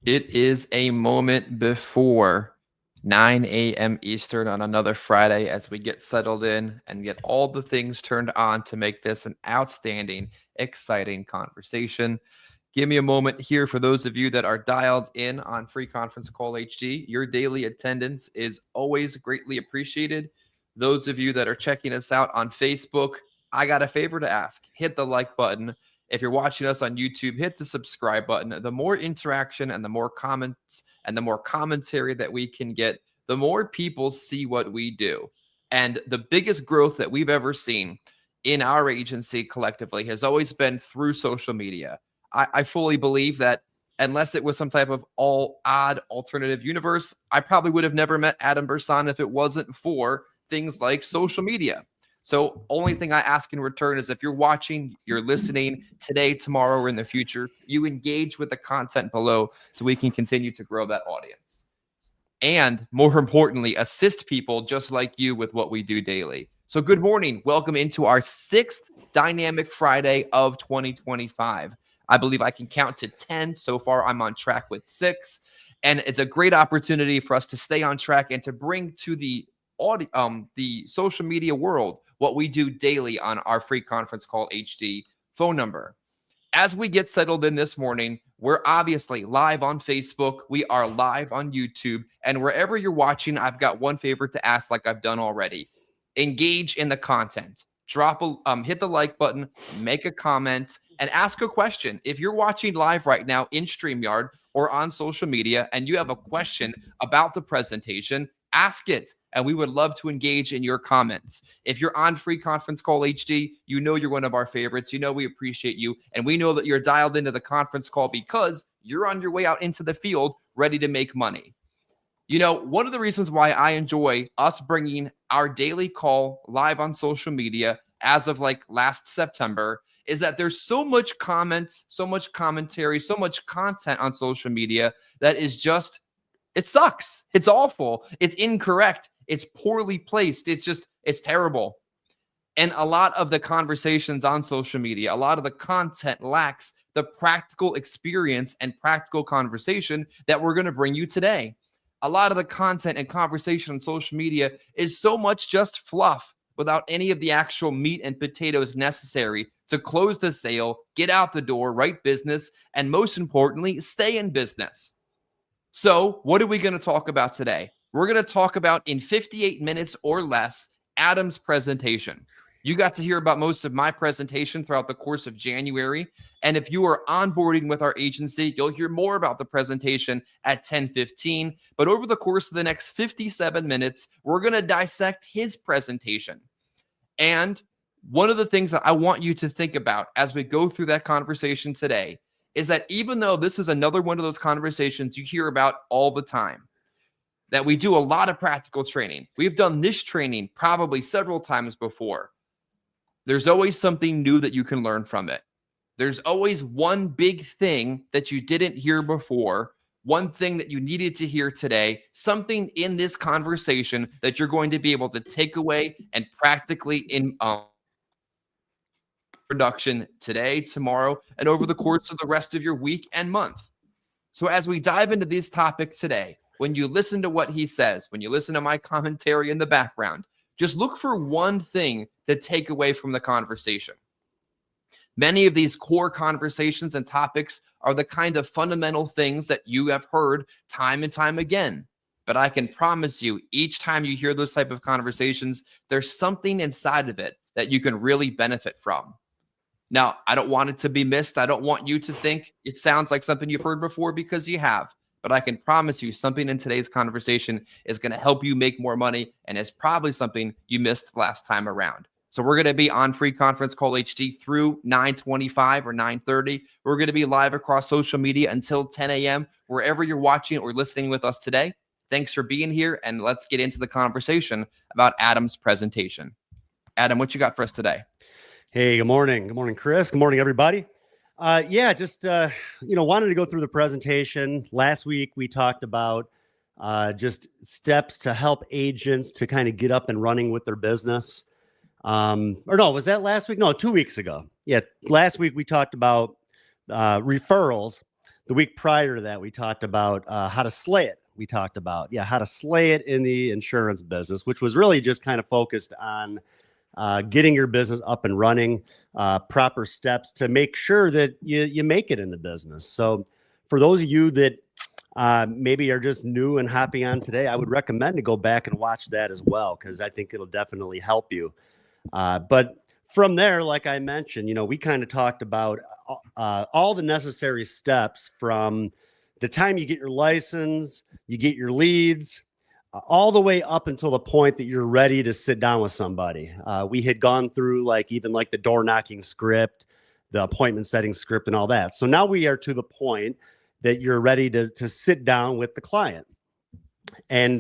It is a moment before 9 a.m. Eastern on another Friday as we get settled in and get all the things turned on to make this an outstanding, exciting conversation. Give me a moment here for those of you that are dialed in on Free Conference Call HD. Your daily attendance is always greatly appreciated. Those of you that are checking us out on Facebook, I got a favor to ask. Hit the like button. If you're watching us on YouTube, hit the subscribe button. The more interaction and the more comments and the more commentary that we can get, the more people see what we do. And the biggest growth that we've ever seen in our agency collectively has always been through social media. I fully believe that unless it was some type of all odd alternative universe, I probably would have never met Adam Bursan if it wasn't for things like social media. So only thing I ask in return is if you're watching, you're listening today, tomorrow, or in the future, you engage with the content below so we can continue to grow that audience. And more importantly, assist people just like you with what we do daily. So good morning. Welcome into our 6th Dynamic Friday of 2025. I believe I can count to 10. So far, I'm on track with 6. And it's a great opportunity for us to stay on track and to bring to the social media world what we do daily on our Free Conference Call HD phone number. As we get settled in this morning, we're obviously live on Facebook. We are live on YouTube. And wherever you're watching, I've got one favor to ask like I've done already. Engage in the content. Hit the like button, make a comment, and ask a question. If you're watching live right now in StreamYard or on social media and you have a question about the presentation, ask it, and we would love to engage in your comments. If you're on Free Conference Call HD, you know you're one of our favorites. You know we appreciate you, and we know that you're dialed into the conference call because you're on your way out into the field ready to make money. You know, one of the reasons why I enjoy us bringing our daily call live on social media as of like last September is that there's so much comments, so much commentary, so much content on social media that is just, it sucks. It's awful. It's incorrect. It's poorly placed. It's terrible. And a lot of the conversations on social media, a lot of the content lacks the practical experience and practical conversation that we're going to bring you today. A lot of the content and conversation on social media is so much just fluff without any of the actual meat and potatoes necessary to close the sale, get out the door, write business, and most importantly, stay in business. So what are we going to talk about today? We're going to talk about, in 58 minutes or less, Adam's presentation. You got to hear about most of my presentation throughout the course of January. And if you are onboarding with our agency, you'll hear more about the presentation at 10:15. But over the course of the next 57 minutes, we're going to dissect his presentation. And one of the things that I want you to think about as we go through that conversation today is that even though this is another one of those conversations you hear about all the time, that we do a lot of practical training. We've done this training probably several times before. There's always something new that you can learn from it. There's always one big thing that you didn't hear before, one thing that you needed to hear today, something in this conversation that you're going to be able to take away and practically in production today, tomorrow, and over the course of the rest of your week and month. So as we dive into this topic today, when you listen to what he says, when you listen to my commentary in the background, just look for one thing to take away from the conversation. Many of these core conversations and topics are the kind of fundamental things that you have heard time and time again. But I can promise you, each time you hear those type of conversations, there's something inside of it that you can really benefit from. Now, I don't want it to be missed. I don't want you to think it sounds like something you've heard before, because you have. But I can promise you something in today's conversation is going to help you make more money, and is probably something you missed last time around. So we're going to be on Free Conference Call HD through 9:25 or 9:30. We're going to be live across social media until 10 a.m. Wherever you're watching or listening with us today. Thanks for being here, and let's get into the conversation about Adam's presentation. Adam, what you got for us today? Hey, good morning. Good morning, Chris. Good morning, everybody. Wanted to go through the presentation. Last week, we talked about just steps to help agents to kind of get up and running with their business. Was that last week? No, 2 weeks ago. Yeah, last week we talked about referrals. The week prior to that, we talked about how to slay it. We talked about, how to slay it in the insurance business, which was really just kind of focused on getting your business up and running, proper steps to make sure that you make it in the business. So for those of you that maybe are just new and hopping on today, I would recommend to go back and watch that as well, because I think it'll definitely help you. But from there, like I mentioned, we kind of talked about all the necessary steps from the time you get your license, you get your leads, all the way up until the point that you're ready to sit down with somebody. We had gone through even the door knocking script, the appointment setting script, and all that. So now we are to the point that you're ready to sit down with the client. And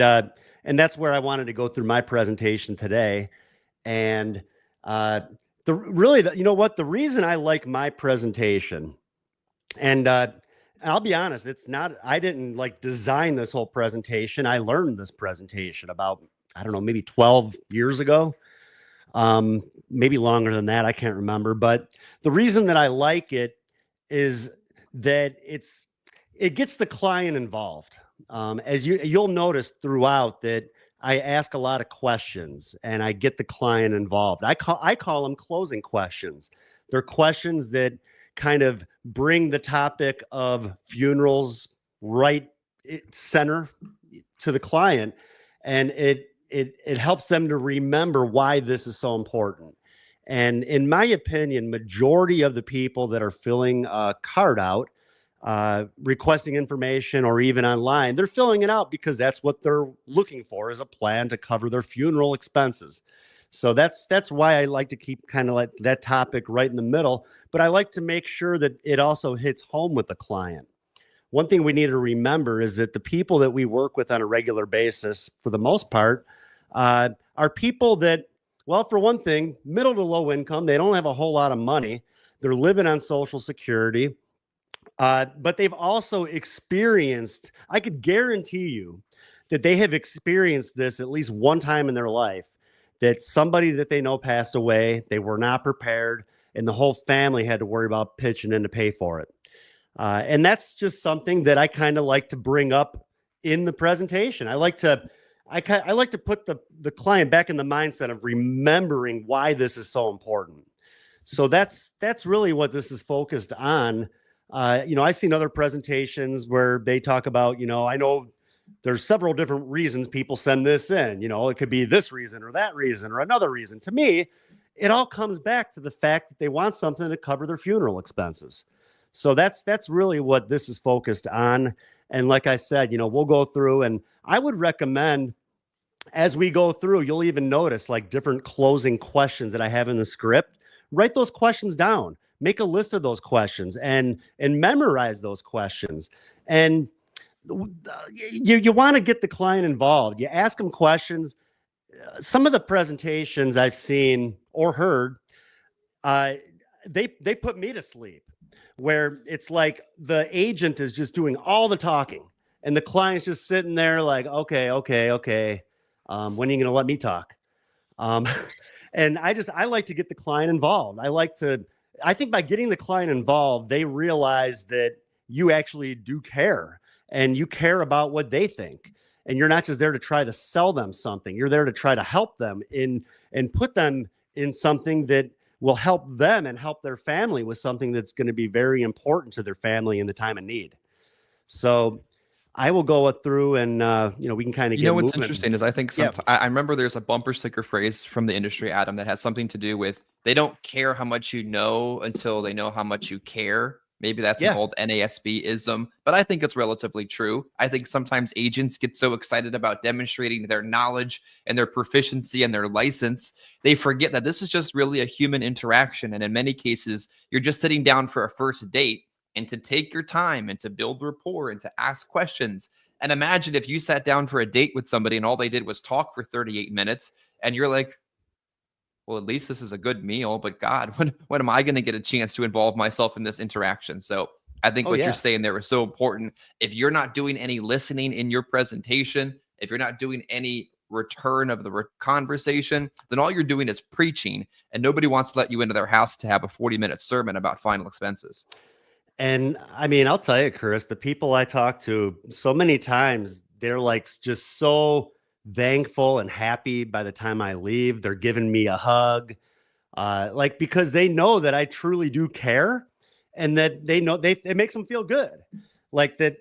that's where I wanted to go through my presentation today. And the reason I like my presentation, and I'll be honest, I didn't design this whole presentation. I learned this presentation about, I don't know, maybe 12 years ago, maybe longer than that. I can't remember. But the reason that I like it is that it gets the client involved. As you'll notice throughout that I ask a lot of questions and I get the client involved. I call them closing questions. They're questions that kind of bring the topic of funerals right center to the client, and it helps them to remember why this is so important. And in my opinion, majority of the people that are filling a card out, requesting information, or even online, they're filling it out because that's what they're looking for, is a plan to cover their funeral expenses. So that's why I like to keep kind of that topic right in the middle, but I like to make sure that it also hits home with the client. One thing we need to remember is that the people that we work with on a regular basis, for the most part, are people that, well, for one thing, middle to low income, they don't have a whole lot of money. They're living on Social Security. But they've also experienced, I could guarantee you that they have experienced this at least one time in their life, that somebody that they know passed away, they were not prepared, and the whole family had to worry about pitching in to pay for it. And that's just something that I kind of like to bring up in the presentation. I like to put the client back in the mindset of remembering why this is so important. So that's really what this is focused on. I've seen other presentations where they talk about, I know there's several different reasons people send this in. It could be this reason or that reason or another reason. To me, it all comes back to the fact that they want something to cover their funeral expenses. So that's really what this is focused on. And like I said, we'll go through, and I would recommend, as we go through, you'll even notice different closing questions that I have in the script. Write those questions down. Make a list of those questions and memorize those questions. And you want to get the client involved. You ask them questions. Some of the presentations I've seen or heard, they put me to sleep, where it's like the agent is just doing all the talking and the client's just sitting there okay. When are you going to let me talk? And I like to get the client involved. I think by getting the client involved, they realize that you actually do care and you care about what they think. And you're not just there to try to sell them something. You're there to try to help them and put them in something that will help them and help their family with something that's going to be very important to their family in the time of need. So I will go through and, we can kind of get what's moving. interesting is I think I remember there's a bumper sticker phrase from the industry, Adam, that has something to do with they don't care how much you know until they know how much you care. Maybe that's an old NASB-ism, but I think it's relatively true. I think sometimes agents get so excited about demonstrating their knowledge and their proficiency and their license, they forget that this is just really a human interaction. And in many cases, you're just sitting down for a first date, and to take your time and to build rapport and to ask questions. And imagine if you sat down for a date with somebody and all they did was talk for 38 minutes and you're like, well, at least this is a good meal, but God, when am I going to get a chance to involve myself in this interaction? So I think what you're saying there is so important. If you're not doing any listening in your presentation, if you're not doing any return of the conversation, then all you're doing is preaching, and nobody wants to let you into their house to have a 40-minute sermon about final expenses. And I mean, I'll tell you, Chris, the people I talk to so many times, they're like just so thankful and happy by the time I leave. They're giving me a hug, like because they know that I truly do care, and that they know it makes them feel good. Like that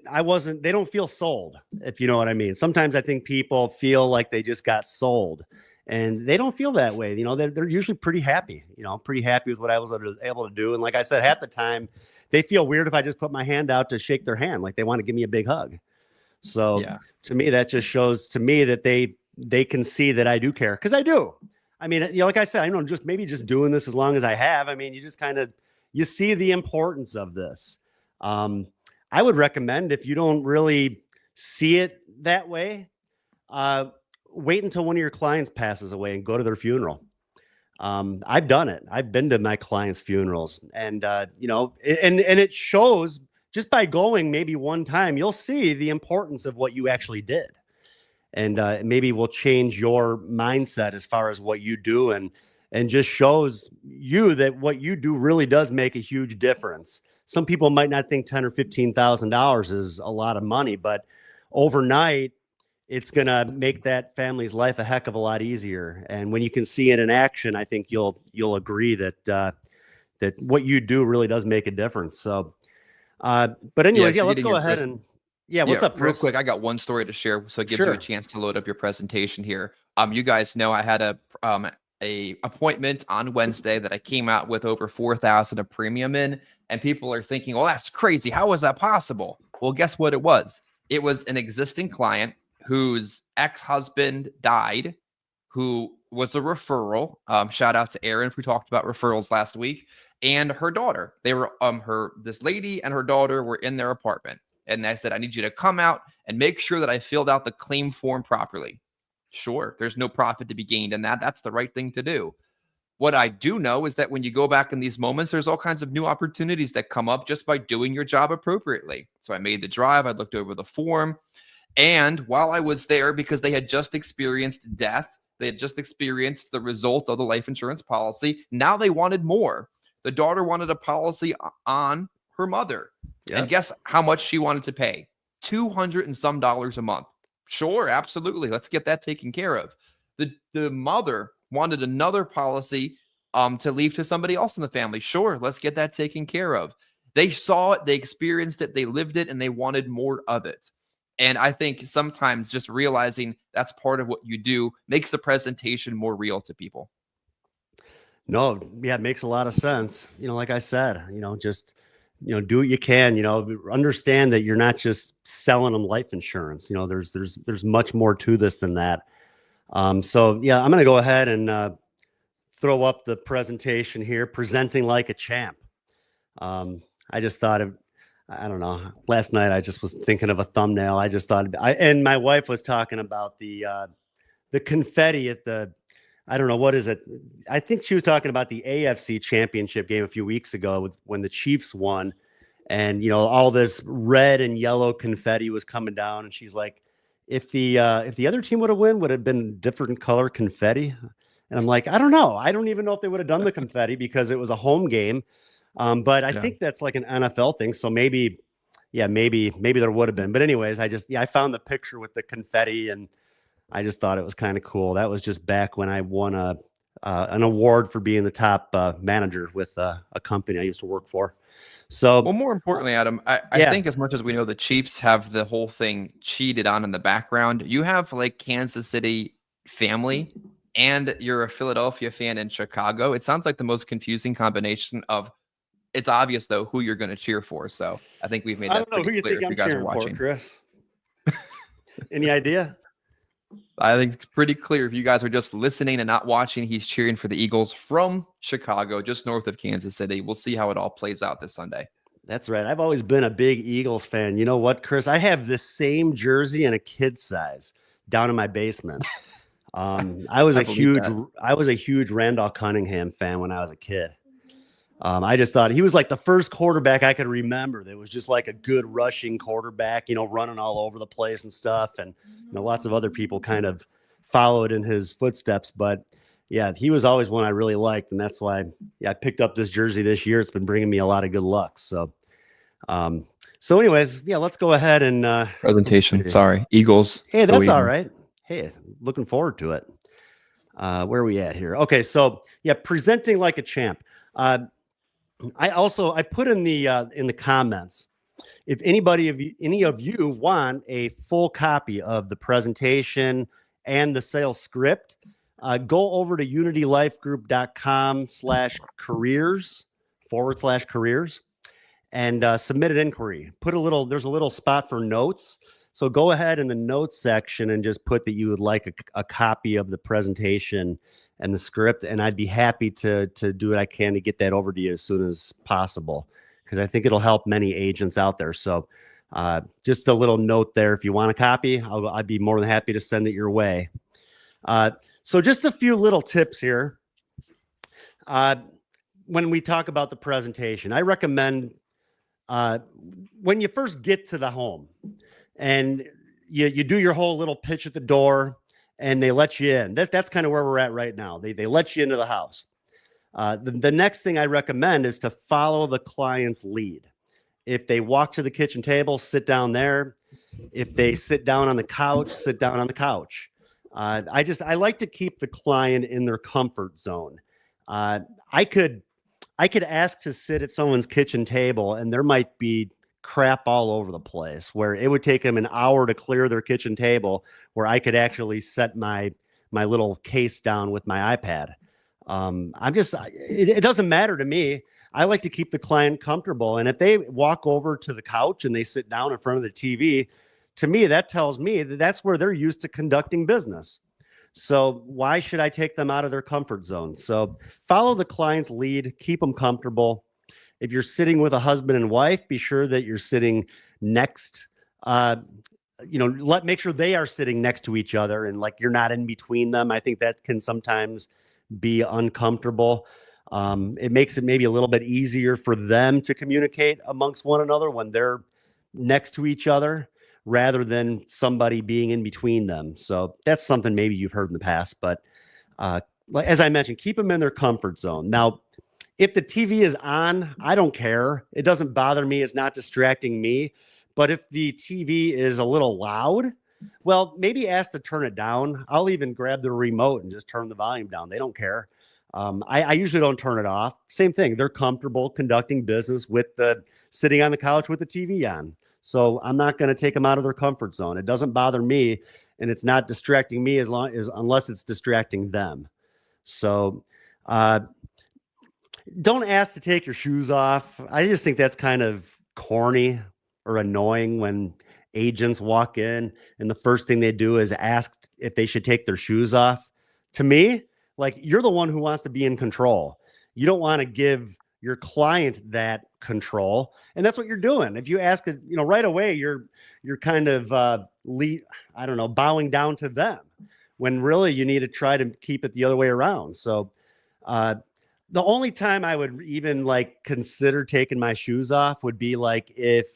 they don't feel sold, if you know what I mean. Sometimes I think people feel like they just got sold, and they don't feel that way. They're usually pretty happy, pretty happy with what I was able to do. And like I said, half the time they feel weird if I just put my hand out to shake their hand, like they want to give me a big hug. So Yeah. to me, that just shows to me that they can see that I do care, because I do. I mean, like I said, I know just doing this as long as I have. I mean, you just kind of you see the importance of this. Um, I would recommend, if you don't really see it that way, uh, wait until one of your clients passes away and go to their funeral. I've done it. I've been to my clients' funerals, and and it shows just by going maybe one time. You'll see the importance of what you actually did, and maybe will change your mindset as far as what you do, and just shows you that what you do really does make a huge difference. Some people might not think $10,000 or $15,000 is a lot of money, but overnight it's going to make that family's life a heck of a lot easier. And when you can see it in action, I think you'll agree that that what you do really does make a difference. So, but Yeah. anyways, yeah, So let's getting go your ahead and yeah, Yeah, what's up, real Chris? quick, I got one story to share, so it gives you a Sure. chance to load up your presentation here. You guys know I had a appointment on Wednesday that I came out with over 4,000 of premium in, and people are thinking, "Well, that's crazy. How was that possible?" Well, guess what it was? It was an existing client whose ex-husband died, who was a referral. Shout out to Aaron, who talked about referrals last week, and her daughter. They were this lady and her daughter were in their apartment. And I said, I need you to come out and make sure that I filled out the claim form properly. Sure, there's no profit to be gained in that. That's the right thing to do. What I do know is that when you go back in these moments, there's all kinds of new opportunities that come up just by doing your job appropriately. So I made the drive, I looked over the form. And while I was there, because they had just experienced death, they had just experienced the result of the life insurance policy. Now they wanted more. The daughter wanted a policy on her mother. And Yep. guess how much she wanted to pay? 200 and some dollars a month. Sure, absolutely. Let's get that taken care of. The mother wanted another policy to leave to somebody else in the family. Sure, let's get that taken care of. They saw it, they experienced it, they lived it, and they wanted more of it. And I think sometimes just realizing that's part of what you do makes the presentation more real to people. No, yeah, it makes a lot of sense. Like I said, just do what you can. Understand that you're not just selling them life insurance. There's much more to this than that. So yeah, I'm gonna go ahead and throw up the presentation here, presenting like a champ. I just thought of, I don't know. Last night I just was thinking of a thumbnail. I just thought, and my wife was talking about the confetti at the, I don't know, what is it? I think she was talking about the AFC championship game a few weeks ago when the Chiefs won, and all this red and yellow confetti was coming down, and she's like, if the other team would have won, would have been different color confetti. And I'm like, I don't know. I don't even know if they would have done the confetti because it was a home game. But I Yeah. think that's like an NFL thing. So maybe, yeah, maybe there would have been. But anyways, I found the picture with the confetti, and I just thought it was kind of cool. That was just back when I won an award for being the top manager with a company I used to work for. Well, So more importantly, Adam, I yeah, think as much as we know the Chiefs have the whole thing cheated on in the background, you have like Kansas City family and you're a Philadelphia fan in Chicago. It sounds like the most confusing combination of it's obvious though who you're going to cheer for. So I think we've made I that don't know pretty who you clear think if you I'm guys are cheering for, watching. Chris. Any idea? I think it's pretty clear if you guys are just listening and not watching, he's cheering for the Eagles from Chicago, just north of Kansas City. We'll see how it all plays out this Sunday. That's right. I've always been a big Eagles fan. You know what, Chris? I have this same jersey in a kid size down in my basement. I was I a believe huge that. I was a huge Randall Cunningham fan when I was a kid. I just thought he was like the first quarterback I could remember that was just like a good rushing quarterback, running all over the place and stuff. And lots of other people kind of followed in his footsteps. But yeah, he was always one I really liked, and that's why I picked up this jersey this year. It's been bringing me a lot of good luck. So So anyways, yeah, let's go ahead and let's Presentation. see. Sorry. Eagles. Hey, Go that's all Eagles. right. Hey, looking forward to it. Where are we at here? Okay, so yeah, presenting like a champ. I put in the comments, if any of you want a full copy of the presentation and the sales script, go over to unitylifegroup.com/careers/careers and submit an inquiry. There's a little spot for notes. So go ahead in the notes section and just put that you would like a copy of the presentation and the script. And I'd be happy to do what I can to get that over to you as soon as possible, because I think it'll help many agents out there. So just a little note there. If you want a copy, I'd be more than happy to send it your way. So just a few little tips here. When we talk about the presentation, I recommend when you first get to the home and you do your whole little pitch at the door and they let you in. That's kind of where we're at right now. They let you into the house. The next thing I recommend is to follow the client's lead. If they walk to the kitchen table, sit down there. If they sit down on the couch, sit down on the couch. I like to keep the client in their comfort zone. I could ask to sit at someone's kitchen table and there might be crap all over the place where it would take them an hour to clear their kitchen table, where I could actually set my little case down with my iPad. It doesn't matter to me. I like to keep the client comfortable. And if they walk over to the couch and they sit down in front of the TV, to me, that tells me that that's where they're used to conducting business. So why should I take them out of their comfort zone? So follow the client's lead, keep them comfortable. If you're sitting with a husband and wife, be sure that you're sitting next. Make sure they are sitting next to each other and like you're not in between them. I think that can sometimes be uncomfortable. It makes it maybe a little bit easier for them to communicate amongst one another when they're next to each other, rather than somebody being in between them. So that's something maybe you've heard in the past, but as I mentioned, keep them in their comfort zone. Now, if the TV is on, I don't care. It doesn't bother me. It's not distracting me. But if the TV is a little loud, well, maybe ask to turn it down. I'll even grab the remote and just turn the volume down. They don't care. I usually don't turn it off. Same thing. They're comfortable conducting business with the sitting on the couch with the TV on. So I'm not going to take them out of their comfort zone. It doesn't bother me, and it's not distracting me unless it's distracting them. So don't ask to take your shoes off. I just think that's kind of corny or annoying when agents walk in and the first thing they do is ask if they should take their shoes off. To me, like, you're the one who wants to be in control. You don't want to give your client that control, and that's what you're doing. If you ask it, right away, you're kind of I don't know, bowing down to them, when really you need to try to keep it the other way around. So the only time I would even like consider taking my shoes off would be like if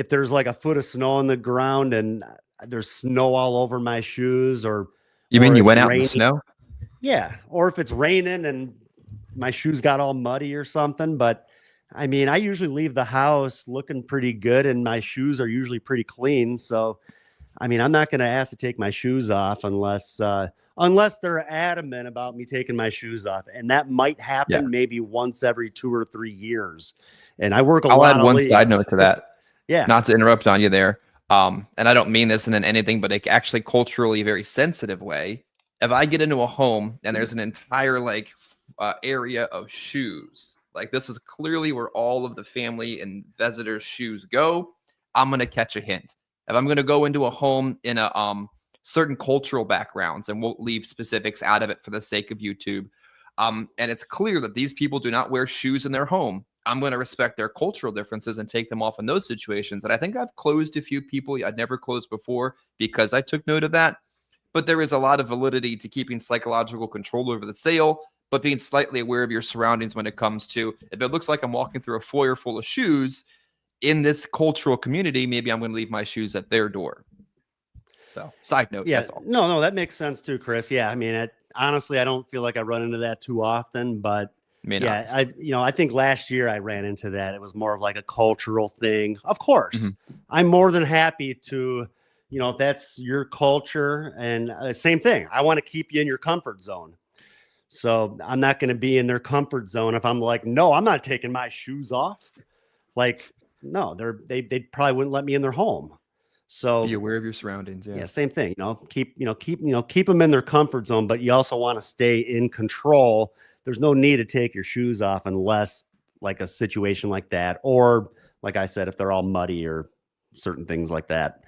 there's like a foot of snow on the ground and there's snow all over my shoes, You mean you it's went out in the raining. snow? Yeah, or if it's raining and my shoes got all muddy or something. But I mean, I usually leave the house looking pretty good and my shoes are usually pretty clean. So, I mean, I'm not going to ask to take my shoes off unless they're adamant about me taking my shoes off. And that might Yeah. happen maybe once every 2 or 3 years. And I work a I'll lot add of one side leads. note to that. Yeah. Not to interrupt on you there. And I don't mean this in anything, but actually culturally very sensitive way. If I get into a home and there's an entire area of shoes, like this is clearly where all of the family and visitors' shoes go, I'm gonna catch a hint. If I'm gonna go into a home in a certain cultural backgrounds, and we'll leave specifics out of it for the sake of YouTube, and it's clear that these people do not wear shoes in their home, I'm going to respect their cultural differences and take them off in those situations. And I think I've closed a few people I'd never closed before because I took note of that. But there is a lot of validity to keeping psychological control over the sale, but being slightly aware of your surroundings when it comes to, if it looks like I'm walking through a foyer full of shoes in this cultural community, maybe I'm going to leave my shoes at their door. So side note, Yeah. that's all. No, that makes sense too, Chris. Yeah. I mean, honestly, I don't feel like I run into that too often, but May not. Yeah, I think last year I ran into that. It was more of like a cultural thing. Of course, Mhm. I'm more than happy to, if that's your culture, and same thing. I want to keep you in your comfort zone. So I'm not going to be in their comfort zone if I'm like, no, I'm not taking my shoes off. Like, no, they probably wouldn't let me in their home. Be So aware of your surroundings. Yeah. yeah, same thing. Keep them in their comfort zone, but you also want to stay in control. There's no need to take your shoes off unless like a situation like that, or like I said, if they're all muddy or certain things like that.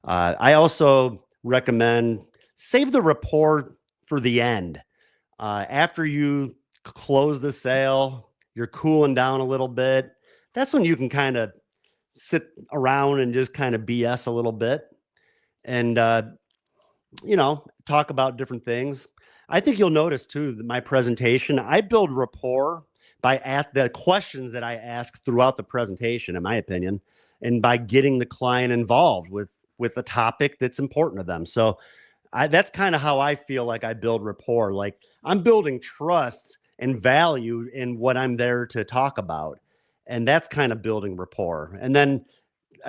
I also recommend save the rapport for the end. After you close the sale, you're cooling down a little bit. That's when you can kind of sit around and just kind of BS a little bit and talk about different things. I think you'll notice too that my presentation, I build rapport by the questions that I ask throughout the presentation, in my opinion, and by getting the client involved with the topic that's important to them. So that's kind of how I feel like I build rapport. Like I'm building trust and value in what I'm there to talk about. And that's kind of building rapport. And then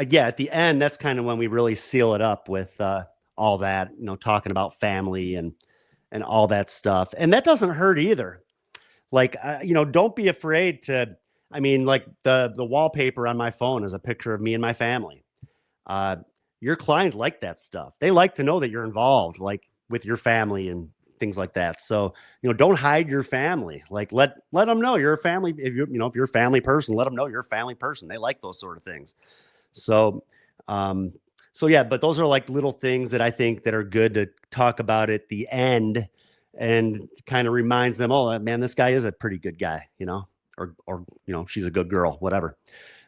yeah, at the end, that's kind of when we really seal it up with all that, talking about family and all that stuff. And that doesn't hurt either. Like, don't be afraid to. I mean, like the wallpaper on my phone is a picture of me and my family. Uh, your clients like that stuff. They like to know that you're involved, like with your family and things like that. So, don't hide your family. Like let them know you're a family. If you're a family person, let them know you're a family person. They like those sort of things. So, um, so yeah, but those are like little things that I think that are good to talk about at the end, and kind of reminds them, oh man, this guy is a pretty good guy, or she's a good girl, whatever.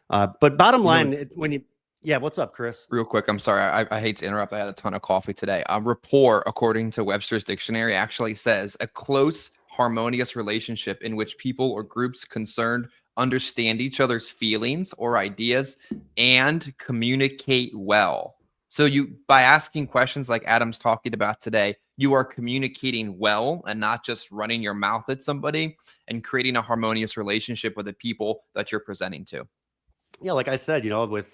But bottom You know, line, yeah, what's up, Chris? real quick, I'm sorry. I hate to interrupt. I had a ton of coffee today. Rapport, according to Webster's dictionary, actually says a close, harmonious relationship in which people or groups concerned understand each other's feelings or ideas and communicate well. So you, by asking questions like Adam's talking about today, you are communicating well and not just running your mouth at somebody, and creating a harmonious relationship with the people that you're presenting to. Yeah, like I said, with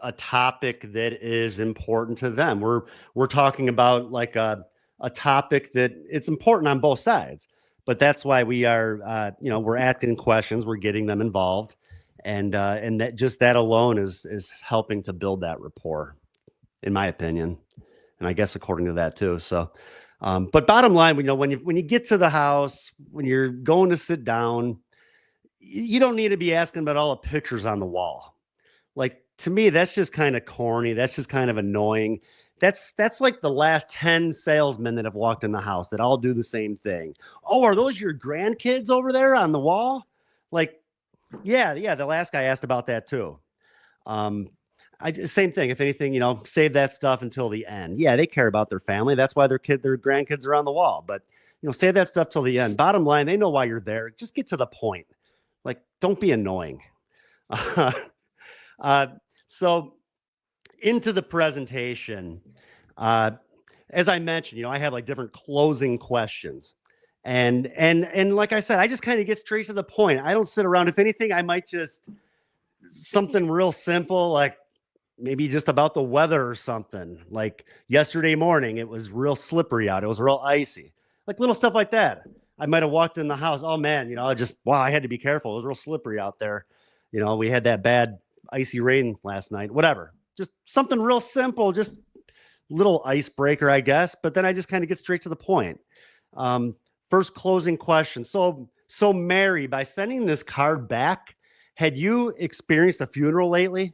a topic that is important to them. We're talking about like a topic that it's important on both sides. But that's why we are we're asking questions, we're getting them involved, and that alone is helping to build that rapport, in my opinion, and I guess according to that too. So, but bottom line, when you get to the house, when you're going to sit down, you don't need to be asking about all the pictures on the wall. Like to me, that's just kind of corny. That's just kind of annoying. That's like the last 10 salesmen that have walked in the house that all do the same thing. Oh, are those your grandkids over there on the wall? Like, yeah, the last guy asked about that too. Um, same thing. If anything, save that stuff until the end. Yeah, they care about their family. That's why their grandkids are on the wall. But save that stuff till the end. Bottom line, they know why you're there. Just get to the point. Like, don't be annoying. Uh, so into the presentation, uh, as I mentioned, I have like different closing questions, and like I said, I just kind of get straight to the point. I don't sit around. If anything, I might just something real simple, like maybe just about the weather or something. Like yesterday morning, it was real slippery out. It was real icy, like little stuff like that. I might have walked in the house. Oh man, wow, I had to be careful. It was real slippery out there. We had that bad icy rain last night. Whatever, just something real simple, just little icebreaker, I guess. But then I just kind of get straight to the point. Um, First closing question. So Mary, by sending this card back, had you experienced a funeral lately?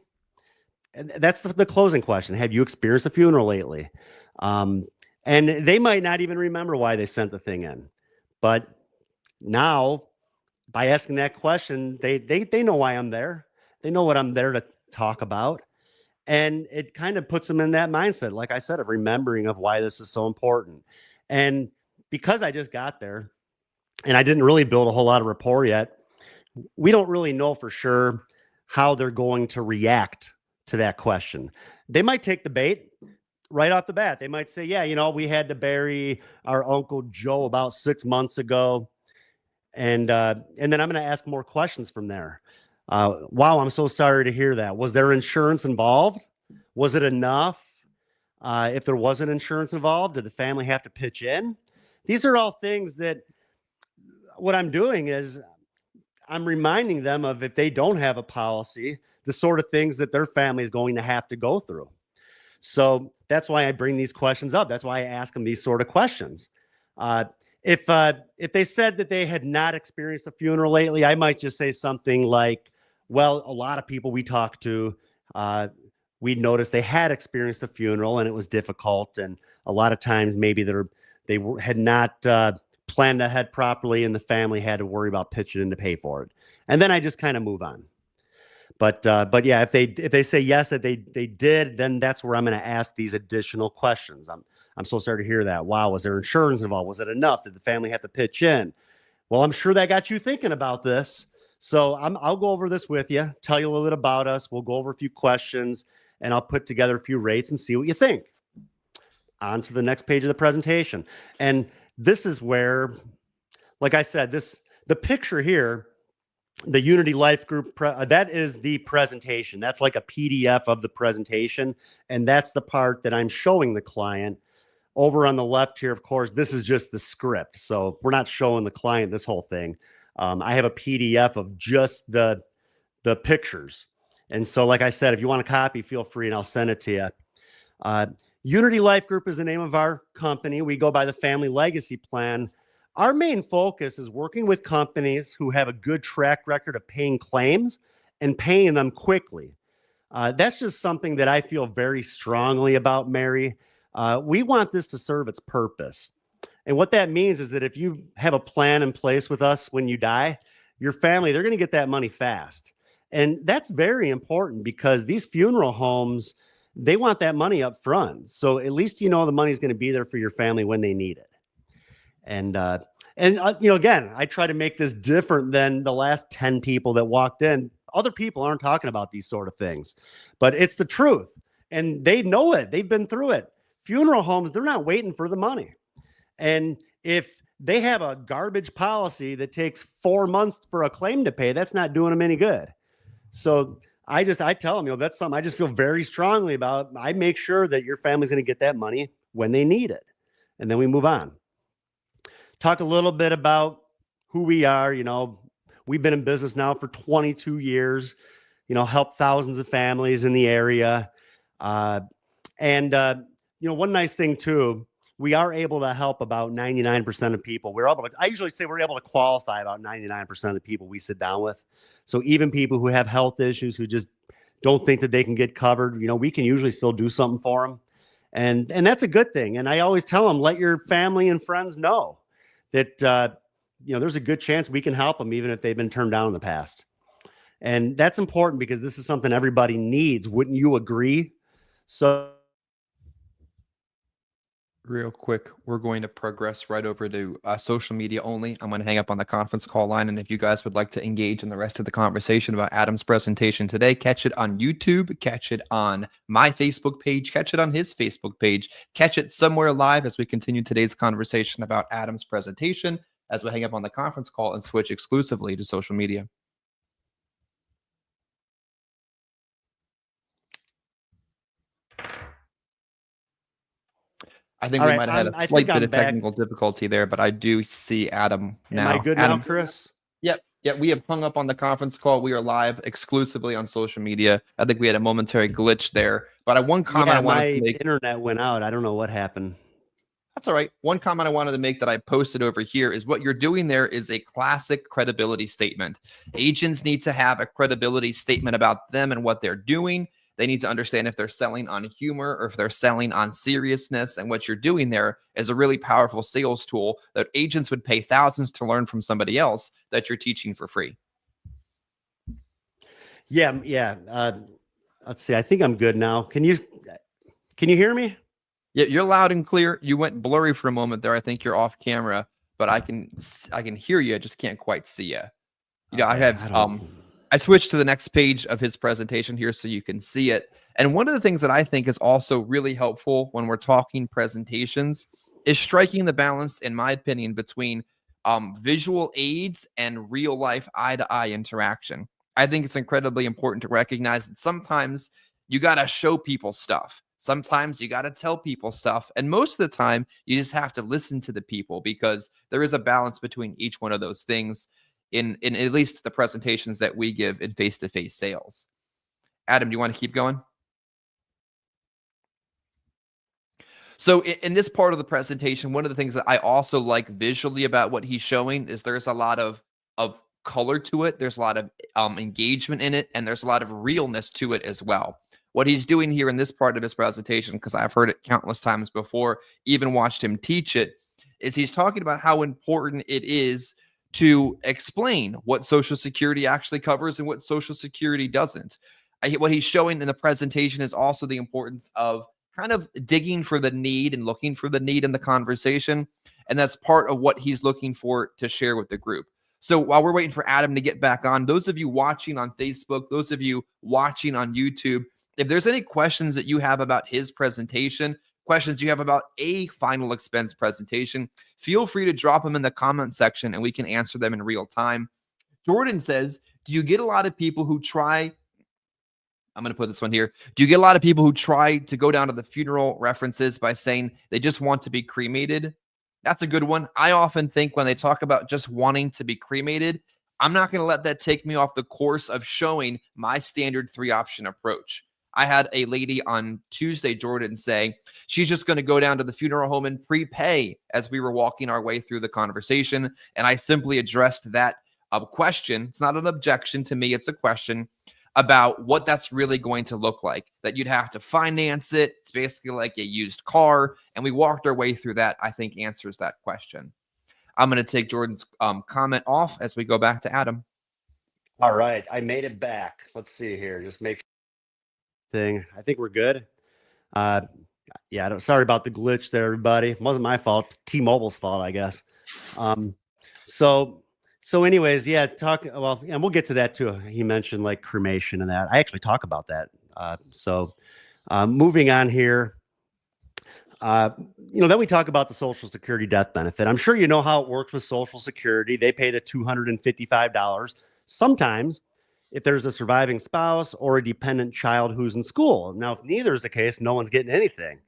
And that's the closing question. Have you experienced a funeral lately? Um, and they might not even remember why they sent the thing in, but now by asking that question, they know why I'm there. They know what I'm there to talk about, and it kind of puts them in that mindset, like I said, of remembering of why this is so important. And because I just got there and I didn't really build a whole lot of rapport yet, we don't really know for sure how they're going to react to that question. They might take the bait right off the bat. They might say, yeah, we had to bury our Uncle Joe about 6 months ago. And then I'm going to ask more questions from there. Wow, I'm so sorry to hear that. Was there insurance involved? Was it enough? If there wasn't insurance involved, did the family have to pitch in? These are all things that what I'm doing is I'm reminding them of, if they don't have a policy, the sort of things that their family is going to have to go through. So that's why I bring these questions up. That's why I ask them these sort of questions. Uh, if they said that they had not experienced a funeral lately, I might just say something like, "Well, a lot of people we talked to, we noticed they had experienced a funeral and it was difficult, and a lot of times maybe had not planned ahead properly, and the family had to worry about pitching in to pay for it." And then I just kind of move on. But yeah, if they say yes that they did, then that's where I'm going to ask these additional questions. I'm so sorry to hear that. Wow, was there insurance involved? Was it enough? Did the family have to pitch in? Well, I'm sure that got you thinking about this. So I'll go over this with you, tell you a little bit about us. We'll go over a few questions, and I'll put together a few rates and see what you think. On to the next page of the presentation. And this is where, like I said, the picture here, the Unity Life Group, that is the presentation. That's like a PDF of the presentation. And that's the part that I'm showing the client. Over on the left here, of course, this is just the script. So we're not showing the client this whole thing. I have a PDF of just the pictures. And so, like I said, if you want a copy, feel free and I'll send it to you. Unity Life Group is the name of our company. We go by the Family Legacy Plan. Our main focus is working with companies who have a good track record of paying claims and paying them quickly. That's just something that I feel very strongly about, Mary. We want this to serve its purpose. And what that means is that if you have a plan in place with us when you die, your family, they're going to get that money fast. And that's very important because these funeral homes, they want that money up front. So at least you know the money is going to be there for your family when they need it. And again, I try to make this different than the last 10 people that walked in. Other people aren't talking about these sort of things, but it's the truth. And they know it. They've been through it. Funeral homes, they're not waiting for the money. And if they have a garbage policy that takes 4 months for a claim to pay, that's not doing them any good. So I tell them, that's something I just feel very strongly about. I make sure that your family's going to get that money when they need it. And then we move on. Talk a little bit about who we are. We've been in business now for 22 years, helped thousands of families in the area. One nice thing too, we are able to help about 99% of people. I usually say we're able to qualify about 99% of the people we sit down with. So even people who have health issues, who just don't think that they can get covered, we can usually still do something for them. And that's a good thing. And I always tell them, let your family and friends know that, there's a good chance we can help them, even if they've been turned down in the past. And that's important because this is something everybody needs. Wouldn't you agree? So real quick, we're going to progress right over to social media only. I'm going to hang up on the conference call line. And if you guys would like to engage in the rest of the conversation about Adam's presentation today, catch it on YouTube, catch it on my Facebook page, catch it on his Facebook page, catch it somewhere live as we continue today's conversation about Adam's presentation as we hang up on the conference call and switch exclusively to social media. I think we might have had a slight bit of technical difficulty there, but I do see Adam now. Am I good Adam, now, Chris? Yep. We have hung up on the conference call. We are live exclusively on social media. I think we had a momentary glitch there, but one comment I wanted to make. My internet went out. I don't know what happened. That's all right. One comment I wanted to make that I posted over here is what you're doing there is a classic credibility statement. Agents need to have a credibility statement about them and what they're doing. They need to understand if they're selling on humor or if they're selling on seriousness. And what you're doing there is a really powerful sales tool that agents would pay thousands to learn from somebody else that you're teaching for free. Yeah. Let's see. I think I'm good now. Can you hear me? Yeah, you're loud and clear. You went blurry for a moment there. I think you're off camera, but I can hear you. I just can't quite see you. I switched to the next page of his presentation here so you can see it. And one of the things that I think is also really helpful when we're talking presentations is striking the balance, in my opinion, between visual aids and real life eye to eye interaction. I think it's incredibly important to recognize that sometimes you got to show people stuff. Sometimes you got to tell people stuff. And most of the time, you just have to listen to the people because there is a balance between each one of those things in at least the presentations that we give in face to face sales. Adam, do you want to keep going? So in this part of the presentation, one of the things that I also like visually about what he's showing is there's a lot of color to it. There's a lot of engagement in it, and there's a lot of realness to it as well. What he's doing here in this part of his presentation, because I've heard it countless times before, even watched him teach it, is he's talking about how important it is to explain what Social Security actually covers and what Social Security doesn't. What he's showing in the presentation is also the importance of kind of digging for the need and looking for the need in the conversation. And that's part of what he's looking for to share with the group. So while we're waiting for Adam to get back on, those of you watching on Facebook, those of you watching on YouTube, if there's any questions that you have about his presentation, questions you have about a final expense presentation, feel free to drop them in the comment section and we can answer them in real time. Jordan says, do you get a lot of people who try I'm going to put this one here. Do you get a lot of people who try to go down to the funeral references by saying they just want to be cremated? That's a good one. I often think when they talk about just wanting to be cremated, I'm not going to let that take me off the course of showing my standard 3-option approach. I had a lady on Tuesday, Jordan, say she's just going to go down to the funeral home and prepay as we were walking our way through the conversation. And I simply addressed that question. It's not an objection to me. It's a question about what that's really going to look like, that you'd have to finance it. It's basically like a used car. And we walked our way through that, I think answers that question. I'm going to take Jordan's comment off as we go back to Adam. All right. I made it back. Let's see here. Just make thing. I think we're good. Yeah, sorry about the glitch there, everybody. It wasn't my fault. T-Mobile's fault, I guess. So anyways, yeah, and we'll get to that too. He mentioned like cremation and that. I actually talk about that. Moving on here. Then we talk about the Social Security death benefit. I'm sure you know how it works with Social Security. They pay the $255. Sometimes if there's a surviving spouse or a dependent child who's in school. Now, if neither is the case, no one's getting anything.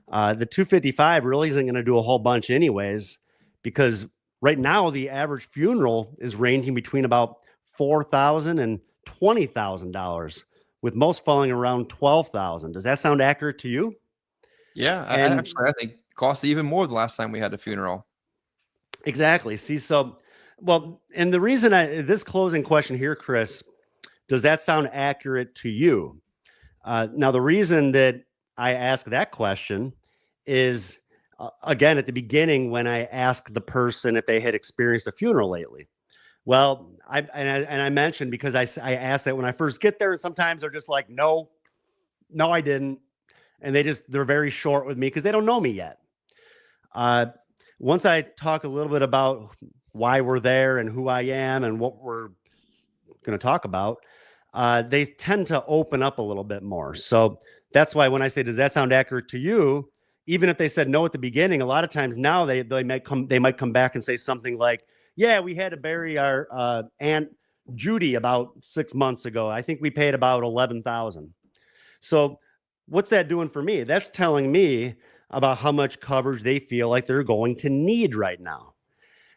The $255 really isn't going to do a whole bunch anyways, because right now the average funeral is ranging between about $4,000 and $20,000, with most falling around $12,000. Does that sound accurate to you? Yeah, I think it cost even more the last time we had a funeral. Exactly. See, and the reason this closing question here, Chris, does that sound accurate to you? Now, the reason that I ask that question is, again, at the beginning, when I asked the person if they had experienced a funeral lately. Well, I mentioned, because I asked that when I first get there, and sometimes they're just like, no, I didn't. And they're very short with me because they don't know me yet. Once I talk a little bit about why we're there and who I am and what we're going to talk about, they tend to open up a little bit more. So that's why when I say, does that sound accurate to you? Even if they said no at the beginning, a lot of times now they might come back and say something like, yeah, we had to bury our Aunt Judy about 6 months ago. I think we paid about $11,000. So what's that doing for me? That's telling me about how much coverage they feel like they're going to need right now.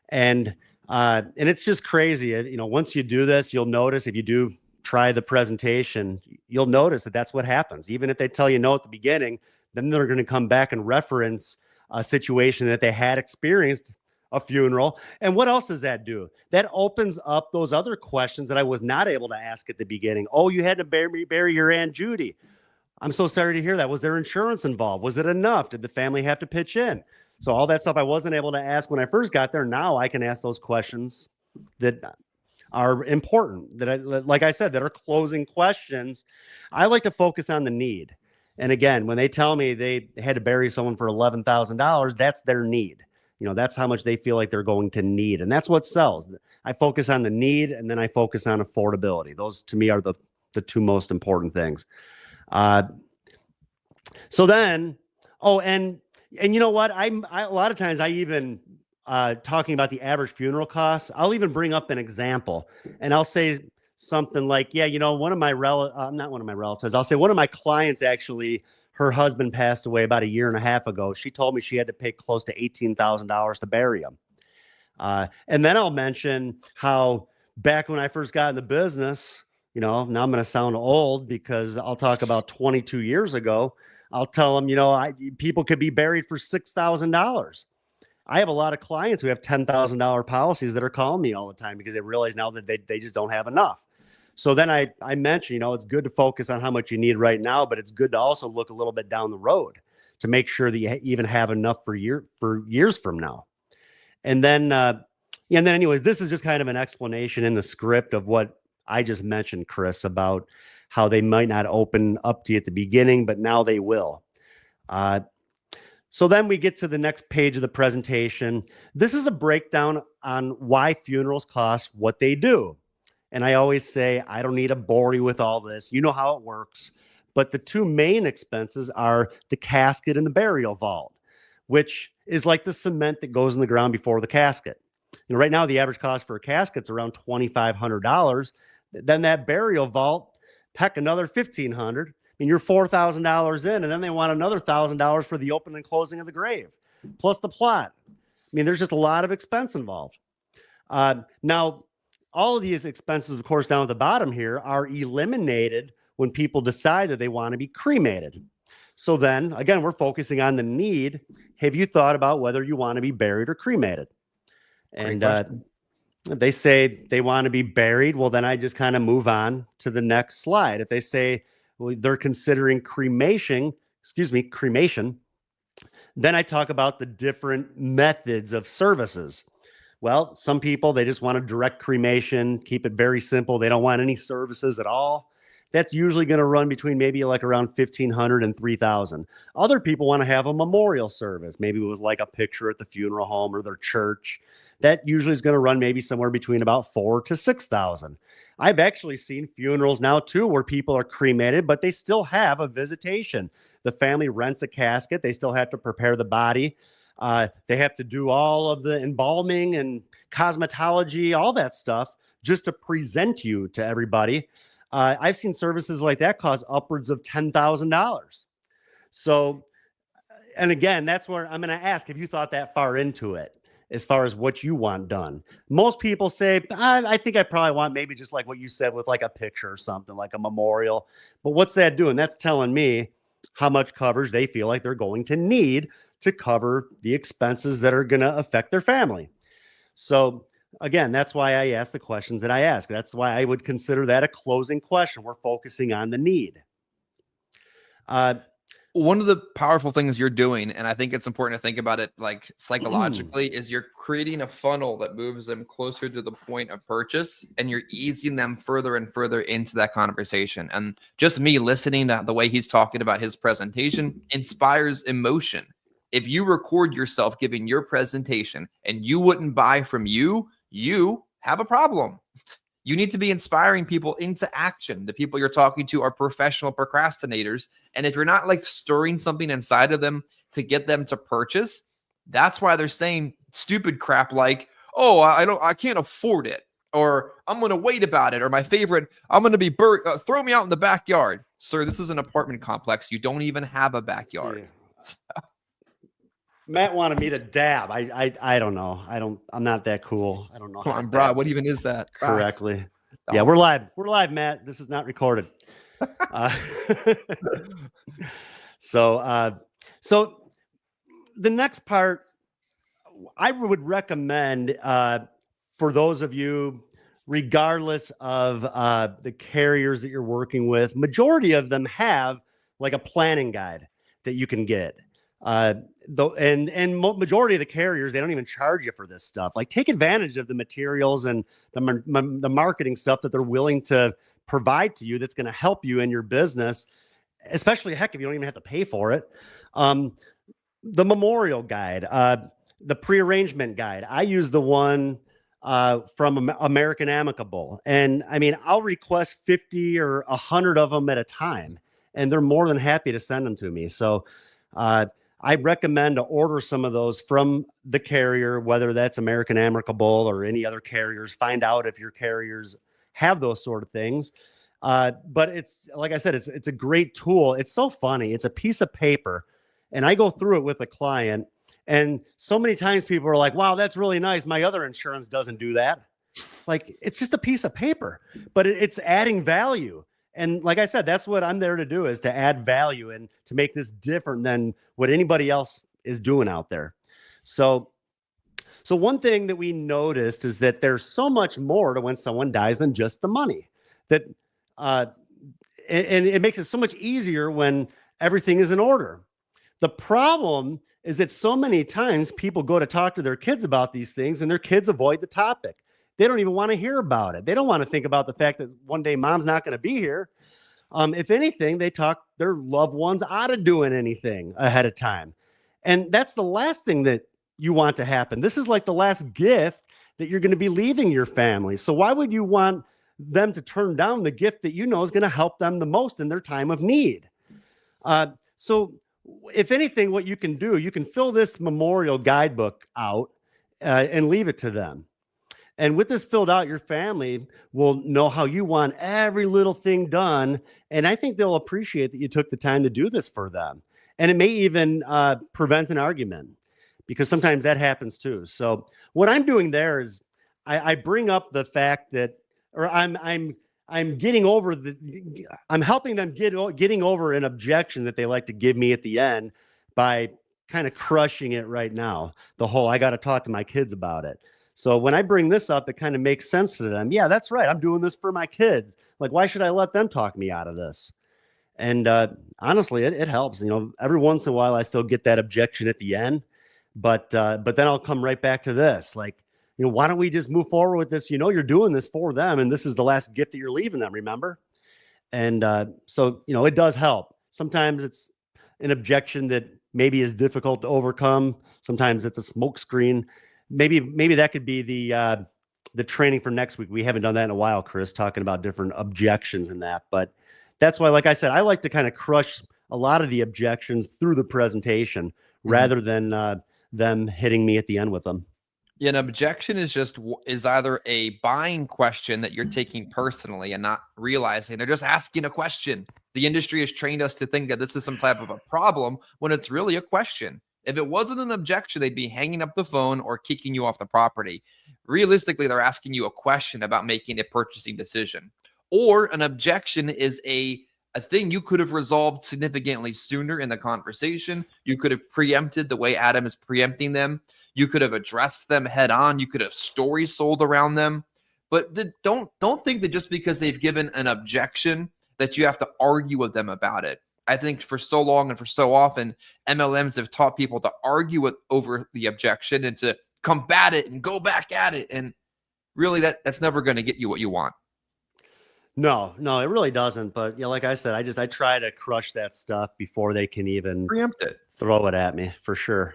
And it's just crazy. Once you do this, you'll notice, if you do try the presentation, you'll notice that that's what happens. Even if they tell you no at the beginning, then they're going to come back and reference a situation that they had experienced a funeral. And what else does that do? That opens up those other questions that I was not able to ask at the beginning. Oh, you had to bury your Aunt Judy. I'm so sorry to hear that. Was there insurance involved? Was it enough? Did the family have to pitch in? So all that stuff I wasn't able to ask when I first got there. Now I can ask those questions that are important, like I said, that are closing questions. I like to focus on the need. And again, when they tell me they had to bury someone for $11,000, that's their need. That's how much they feel like they're going to need. And that's what sells. I focus on the need, and then I focus on affordability. Those to me are the two most important things. So then, and you know what? A lot of times I even talking about the average funeral costs, I'll even bring up an example, and I'll say something like, yeah, one of my not one of my relatives, I'll say one of my clients actually, her husband passed away about a year and a half ago. She told me she had to pay close to $18,000 to bury him. And then I'll mention how back when I first got in the business, now I'm going to sound old because I'll talk about 22 years ago. I'll tell them, people could be buried for $6,000. I have a lot of clients who have $10,000 policies that are calling me all the time because they realize now that they just don't have enough. So then I mentioned, it's good to focus on how much you need right now, but it's good to also look a little bit down the road to make sure that you even have enough for years from now. And then, anyways, this is just kind of an explanation in the script of what I just mentioned, Chris, about how they might not open up to you at the beginning, but now they will. So then we get to the next page of the presentation. This is a breakdown on why funerals cost what they do. And I always say, I don't need to bore you with all this. You know how it works. But the two main expenses are the casket and the burial vault, which is like the cement that goes in the ground before the casket. Right now, the average cost for a casket is around $2,500. Then that burial vault, heck, another $1,500. And you're $4,000 in, and then they want another $1,000 for the opening and closing of the grave, plus the plot. There's just a lot of expense involved. Now, all of these expenses, of course, down at the bottom here are eliminated when people decide that they want to be cremated. So then, again, we're focusing on the need. Have you thought about whether you want to be buried or cremated? And they say they want to be buried. Well, then I just kind of move on to the next slide. If they say they're considering cremation, then I talk about the different methods of services. Well, some people, they just want a direct cremation, keep it very simple. They don't want any services at all. That's usually going to run between maybe like around $1,500 and $3,000. Other people want to have a memorial service, maybe with like a picture at the funeral home or their church. That usually is going to run maybe somewhere between about $4,000 to $6,000. I've actually seen funerals now too where people are cremated, but they still have a visitation. The family rents a casket. They still have to prepare the body. They have to do all of the embalming and cosmetology, all that stuff, just to present you to everybody. I've seen services like that cost upwards of $10,000. So, and again, that's where I'm going to ask, have you thought that far into it as far as what you want done? Most people say, I think I probably want maybe just like what you said with like a picture or something, like a memorial. But what's that doing? That's telling me how much coverage they feel like they're going to need to cover the expenses that are going to affect their family. So again, that's why I ask the questions that I ask. That's why I would consider that a closing question. We're focusing on the need. One of the powerful things you're doing, and I think it's important to think about it like psychologically, is you're creating a funnel that moves them closer to the point of purchase, and you're easing them further and further into that conversation. And just me listening to the way he's talking about his presentation inspires emotion. If you record yourself giving your presentation and you wouldn't buy from you have a problem. You need to be inspiring people into action. The people you're talking to are professional procrastinators. And if you're not like stirring something inside of them to get them to purchase, that's why they're saying stupid crap like, oh, I can't afford it. Or I'm going to wait about it. Or my favorite, I'm going to be throw me out in the backyard. Sir, this is an apartment complex. You don't even have a backyard. Matt wanted me to dab. I don't know. I'm not that cool. I don't know. Come on, bro. What even is that? Correctly. Yeah, we're live. We're live, Matt. This is not recorded. So the next part, I would recommend for those of you, regardless of the carriers that you're working with, majority of them have like a planning guide that you can get. Majority of the carriers, they don't even charge you for this stuff. Like, take advantage of the materials and the marketing stuff that they're willing to provide to you that's going to help you in your business, especially, heck, if you don't even have to pay for it. The memorial guide, the pre-arrangement guide. I use the one from American Amicable. And I mean, I'll request 50 or 100 of them at a time, and they're more than happy to send them to me. So I recommend to order some of those from the carrier, whether that's American Amicable or any other carriers. Find out if your carriers have those sort of things. But it's like I said, it's a great tool. It's so funny. It's a piece of paper, and I go through it with a client, and so many times people are like, "Wow, that's really nice. My other insurance doesn't do that." Like, it's just a piece of paper, but it's adding value. And like I said, that's what I'm there to do, is to add value and to make this different than what anybody else is doing out there. So one thing that we noticed is that there's so much more to when someone dies than just the money. That uh, and it makes it so much easier when everything is in order. The problem is that so many times people go to talk to their kids about these things and their kids avoid the topic. They don't even want to hear about it. They don't want to think about the fact that one day mom's not going to be here. If anything, they talk their loved ones out of doing anything ahead of time. And that's the last thing that you want to happen. This is like the last gift that you're going to be leaving your family. So why would you want them to turn down the gift that you know is going to help them the most in their time of need? So if anything, what you can do, you can fill this memorial guidebook out and leave it to them. And with this filled out, your family will know how you want every little thing done. And I think they'll appreciate that you took the time to do this for them. And it may even prevent an argument, because sometimes that happens too. So what I'm doing there is I bring up the fact that, or I'm getting over I'm helping them getting over an objection that they like to give me at the end by kind of crushing it right now. The whole, I got to talk to my kids about it. So when I bring this up, it kind of makes sense to them. Yeah, that's right. I'm doing this for my kids. Like, why should I let them talk me out of this? And honestly, it helps. You know, every once in a while, I still get that objection at the end, but then I'll come right back to this. Like, you know, why don't we just move forward with this? You know, you're doing this for them, and this is the last gift that you're leaving them. Remember? And so, you know, it does help. Sometimes it's an objection that maybe is difficult to overcome. Sometimes it's a smoke screen. Maybe that could be the training for next week. We haven't done that in a while, Chris, talking about different objections and that. But that's why, like I said, I like to kind of crush a lot of the objections through the presentation rather than them hitting me at the end with them. Yeah, an objection is either a buying question that you're taking personally and not realizing they're just asking a question. The industry has trained us to think that this is some type of a problem when it's really a question. If it wasn't an objection, they'd be hanging up the phone or kicking you off the property. Realistically, they're asking you a question about making a purchasing decision. Or an objection is a thing you could have resolved significantly sooner in the conversation. You could have preempted the way Adam is preempting them. You could have addressed them head on. You could have stories sold around them. But don't think that just because they've given an objection that you have to argue with them about it. I think for so long and for so often, MLMs have taught people to argue over the objection and to combat it and go back at it. And really, that's never going to get you what you want. No, it really doesn't. But yeah, like I said, I try to crush that stuff before they can even Preempt it. Throw it at me, for sure.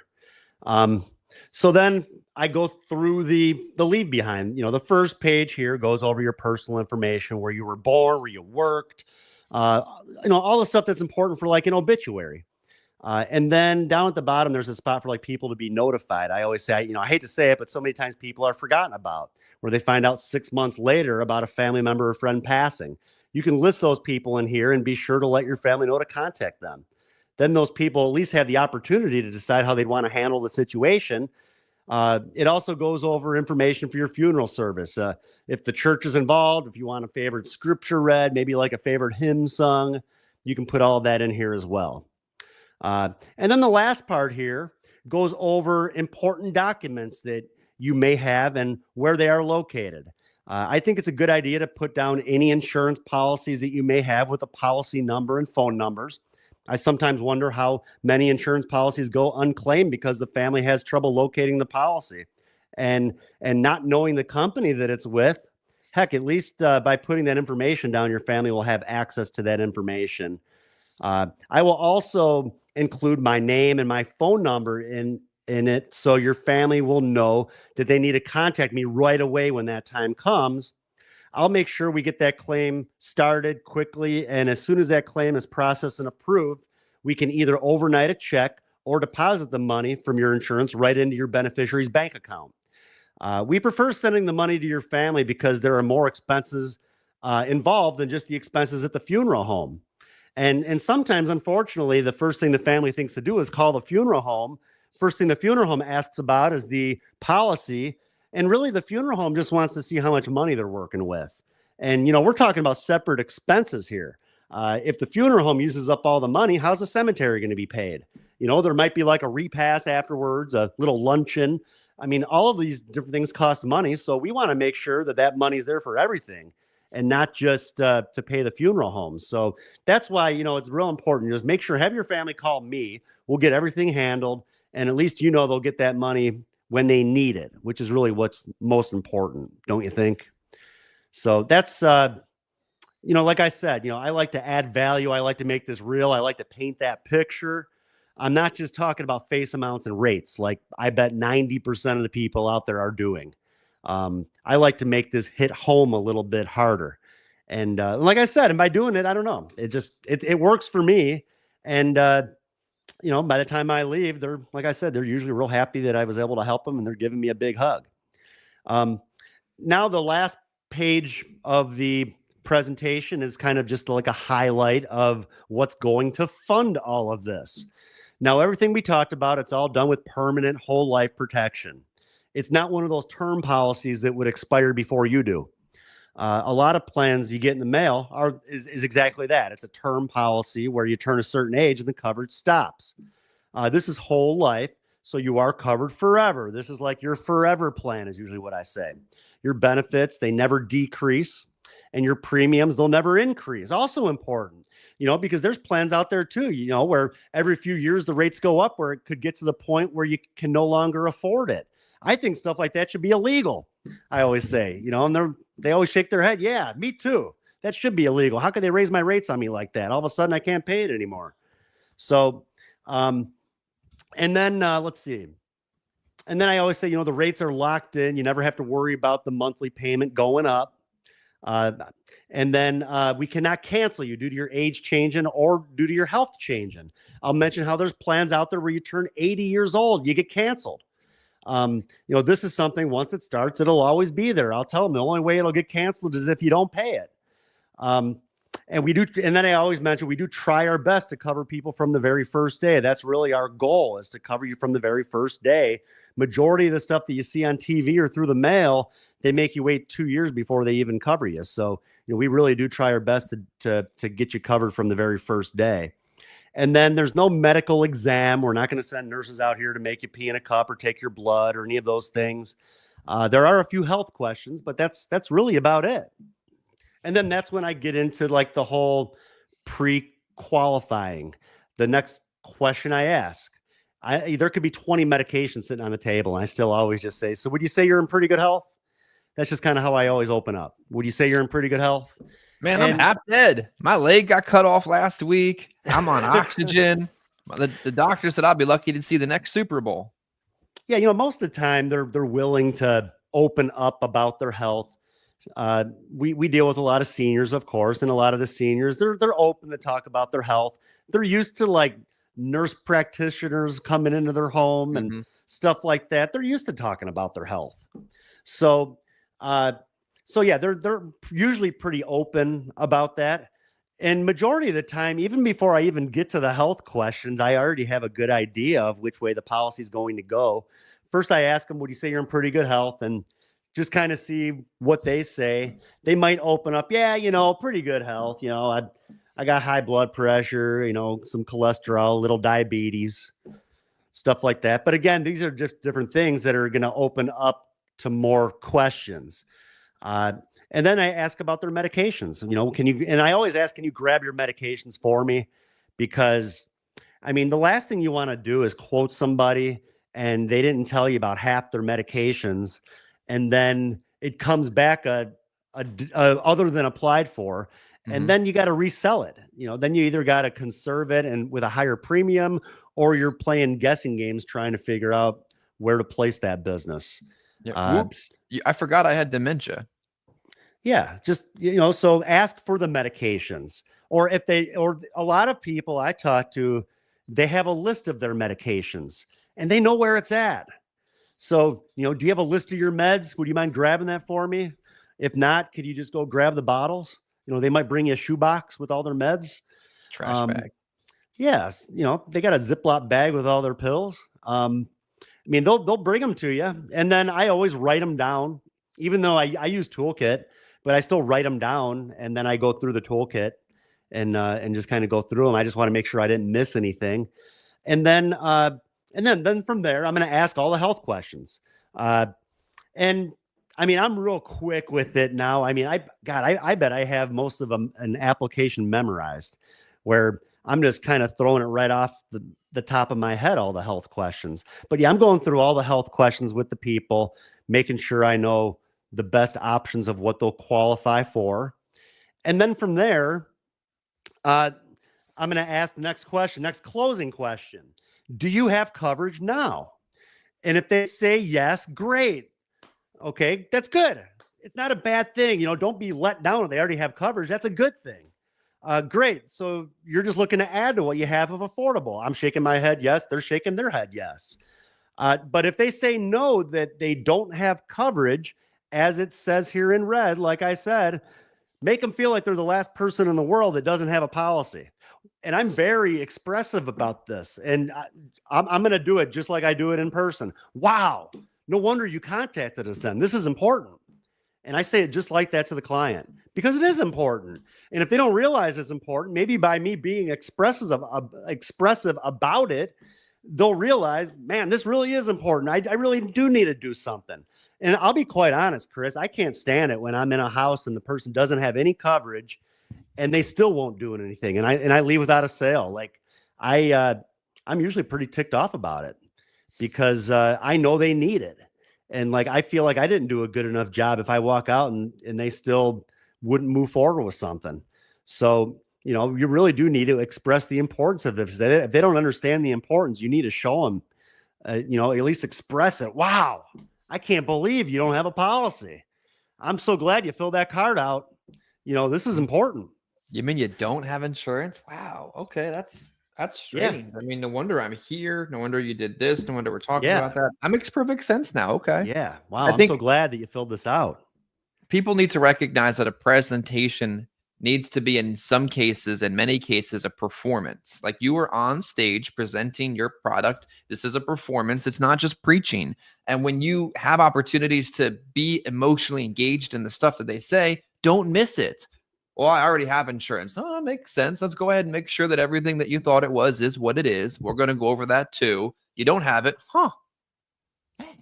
So then I go through the leave behind. You know, the first page here goes over your personal information, where you were born, where you worked, you know, all the stuff that's important for like an obituary. And then down at the bottom, there's a spot for like people to be notified. I always say, you know, I hate to say it, but so many times people are forgotten about, where they find out 6 months later about a family member or friend passing. You can list those people in here and be sure to let your family know to contact them. Then those people at least have the opportunity to decide how they'd want to handle the situation. It also goes over information for your funeral service. If the church is involved, if you want a favorite scripture read, maybe like a favorite hymn sung, you can put all of that in here as well. And then the last part here goes over important documents that you may have and where they are located. I think it's a good idea to put down any insurance policies that you may have with a policy number and phone numbers. I sometimes wonder how many insurance policies go unclaimed because the family has trouble locating the policy and not knowing the company that it's with. Heck, at least by putting that information down, your family will have access to that information. I will also include my name and my phone number in it, so your family will know that they need to contact me right away when that time comes. I'll make sure we get that claim started quickly. And as soon as that claim is processed and approved, we can either overnight a check or deposit the money from your insurance right into your beneficiary's bank account. We prefer sending the money to your family because there are more expenses involved than just the expenses at the funeral home. And sometimes, unfortunately, the first thing the family thinks to do is call the funeral home. First thing the funeral home asks about is the policy. And really, the funeral home just wants to see how much money they're working with. And, we're talking about separate expenses here. If the funeral home uses up all the money, how's the cemetery going to be paid? There might be like a repast afterwards, a little luncheon. I mean, all of these different things cost money. So we want to make sure that that money's there for everything and not just to pay the funeral home. So that's why, it's real important. Just make sure, have your family call me. We'll get everything handled. And at least, they'll get that money when they need it, which is really what's most important, don't you think? So that's, like I said, I like to add value. I like to make this real. I like to paint that picture. I'm not just talking about face amounts and rates like I bet 90% of the people out there are doing. I like to make this hit home a little bit harder. And like I said, and by doing it, I don't know, it works for me. And, by the time I leave, they're, like I said, they're usually real happy that I was able to help them and they're giving me a big hug. Now the last page of the presentation is kind of just like a highlight of what's going to fund all of this. Now, everything we talked about, it's all done with permanent whole life protection. It's not one of those term policies that would expire before you do. A lot of plans you get in the mail is exactly that. It's a term policy where you turn a certain age and the coverage stops. This is whole life, so you are covered forever. This is like your forever plan is usually what I say. Your benefits, they never decrease, and your premiums, they'll never increase. Also important, because there's plans out there too, where every few years the rates go up, where it could get to the point where you can no longer afford it. I think stuff like that should be illegal. I always say, and they always shake their head. Yeah, me too. That should be illegal. How could they raise my rates on me like that? All of a sudden I can't pay it anymore. So, and then let's see. And then I always say, the rates are locked in. You never have to worry about the monthly payment going up. And then we cannot cancel you due to your age changing or due to your health changing. I'll mention how there's plans out there where you turn 80 years old, you get canceled. This is something, once it starts, it'll always be there. I'll tell them the only way it'll get canceled is if you don't pay it. And we do. And then I always mention, we do try our best to cover people from the very first day. That's really our goal, is to cover you from the very first day. Majority of the stuff that you see on TV or through the mail, they make you wait 2 years before they even cover you. So, we really do try our best to get you covered from the very first day. And then there's no medical exam. We're not going to send nurses out here to make you pee in a cup or take your blood or any of those things. There are a few health questions, but that's really about it. And then that's when I get into like the whole pre-qualifying. The next question I ask, there could be 20 medications sitting on the table, and I still always just say, so would you say you're in pretty good health? That's just kind of how I always open up. Would you say you're in pretty good health? Man, I'm half dead. My leg got cut off last week. I'm on oxygen. The doctor said I'll be lucky to see the next Super Bowl. Yeah, most of the time they're willing to open up about their health. We deal with a lot of seniors, of course, and a lot of the seniors, they're open to talk about their health. They're used to like nurse practitioners coming into their home and stuff like that. They're used to talking about their health. So yeah, they're usually pretty open about that. And majority of the time, even before I even get to the health questions, I already have a good idea of which way the policy is going to go. First, I ask them, would you say you're in pretty good health? And just kind of see what they say. They might open up, yeah, pretty good health. I got high blood pressure, some cholesterol, a little diabetes, stuff like that. But again, these are just different things that are going to open up to more questions. And then I ask about their medications. And I always ask, can you grab your medications for me? Because, the last thing you want to do is quote somebody and they didn't tell you about half their medications, and then it comes back other than applied for, and then you got to resell it. Then you either got to conserve it and with a higher premium, or you're playing guessing games trying to figure out where to place that business. Yeah. Whoops. I forgot I had dementia. Yeah. Just, so ask for the medications, or a lot of people I talk to, they have a list of their medications and they know where it's at. So, do you have a list of your meds? Would you mind grabbing that for me? If not, could you just go grab the bottles? They might bring you a shoebox with all their meds. Trash bag. Yes, they got a Ziploc bag with all their pills. They'll bring them to you, and then I always write them down, even though I use Toolkit, but I still write them down, and then I go through the Toolkit and just kind of go through them. I just want to make sure I didn't miss anything, and then from there, I'm going to ask all the health questions. And I'm real quick with it now. I bet I have most of them an application memorized, where I'm just kind of throwing it right off the top of my head, all the health questions. But yeah, I'm going through all the health questions with the people, making sure I know the best options of what they'll qualify for. And then from there, I'm going to ask the next closing question. Do you have coverage now? And if they say yes, great. Okay, that's good. It's not a bad thing. Don't be let down if they already have coverage. That's a good thing. Great. So you're just looking to add to what you have of affordable. I'm shaking my head yes. They're shaking their head yes. But if they say no, that they don't have coverage, as it says here in red, like I said, make them feel like they're the last person in the world that doesn't have a policy. And I'm very expressive about this. And I'm going to do it just like I do it in person. Wow. No wonder you contacted us then. This is important. And I say it just like that to the client because it is important. And if they don't realize it's important, maybe by me being expressive about it, they'll realize, man, this really is important. I really do need to do something. And I'll be quite honest, Chris, I can't stand it when I'm in a house and the person doesn't have any coverage and they still won't do anything. And I leave without a sale. Like I'm usually pretty ticked off about it because I know they need it. And like, I feel like I didn't do a good enough job if I walk out and they still wouldn't move forward with something. So, you really do need to express the importance of this. If they don't understand the importance, you need to show them, at least express it. Wow. I can't believe you don't have a policy. I'm so glad you filled that card out. This is important. You mean you don't have insurance? Wow. Okay. That's strange. Yeah. No wonder I'm here. No wonder you did this. No wonder we're talking about that. That makes perfect sense now. Okay. Yeah. Wow. I'm so glad that you filled this out. People need to recognize that a presentation needs to be, in some cases, in many cases, a performance. Like you are on stage presenting your product. This is a performance. It's not just preaching. And when you have opportunities to be emotionally engaged in the stuff that they say, don't miss it. Well, I already have insurance. Oh, that makes sense. Let's go ahead and make sure that everything that you thought it was is what it is. We're going to go over that too. You don't have it. Huh. Man,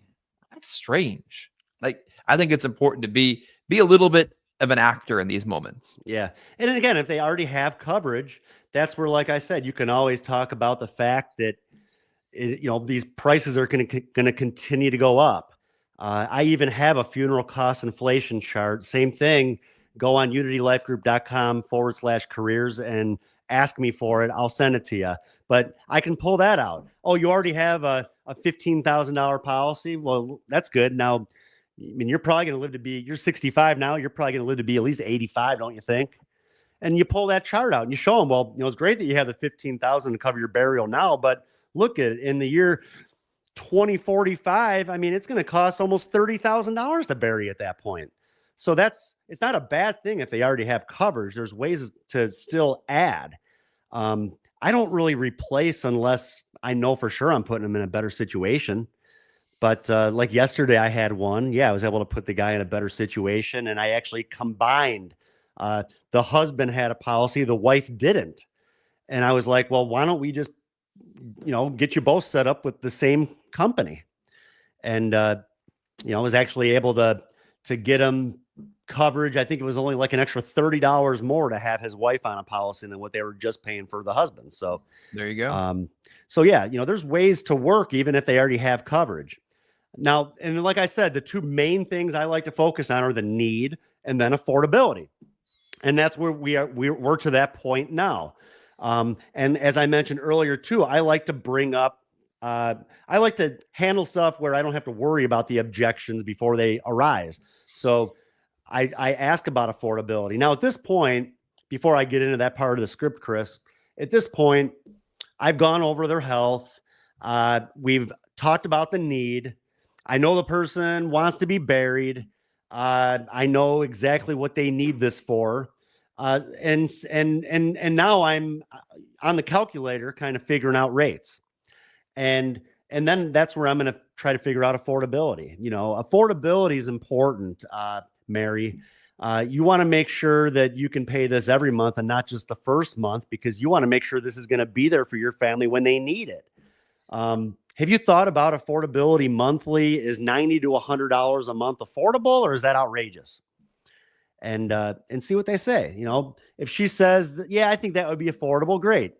that's strange. Like, I think it's important to be a little bit of an actor in these moments. Yeah. And again, if they already have coverage, that's where, like I said, you can always talk about the fact that, these prices are going to continue to go up. I even have a funeral cost inflation chart. Same thing. Go on unitylifegroup.com/careers and ask me for it. I'll send it to you. But I can pull that out. Oh, you already have a $15,000 policy? Well, that's good. Now, you're probably going to live to be, you're 65 now. You're probably going to live to be at least 85, don't you think? And you pull that chart out and you show them, well, it's great that you have the 15,000 to cover your burial now, but look at it in the year 2045. It's going to cost almost $30,000 to bury at that point. So it's not a bad thing if they already have coverage. There's ways to still add. I don't really replace unless I know for sure I'm putting them in a better situation. But like yesterday, I had one. Yeah, I was able to put the guy in a better situation. And I actually combined. The husband had a policy. The wife didn't. And I was like, well, why don't we just, get you both set up with the same company? And, I was actually able to get him coverage. I think it was only like an extra $30 more to have his wife on a policy than what they were just paying for the husband. So there you go. So yeah, there's ways to work even if they already have coverage. Now, and like I said, the two main things I like to focus on are the need and then affordability. And that's where we're to that point now. And as I mentioned earlier too, I like to bring up, I like to handle stuff where I don't have to worry about the objections before they arise. So I ask about affordability. Now, at this point, before I get into that part of the script, Chris, at this point, I've gone over their health. We've talked about the need. I know the person wants to be buried. I know exactly what they need this for. And now I'm on the calculator kind of figuring out rates. And and then that's where I'm going to try to figure out affordability. Affordability is important, Mary. You want to make sure that you can pay this every month and not just the first month, because you want to make sure this is going to be there for your family when they need it. Have you thought about affordability monthly? Is $90 to $100 a month affordable, or is that outrageous? And see what they say. If she says, yeah, I think that would be affordable, great.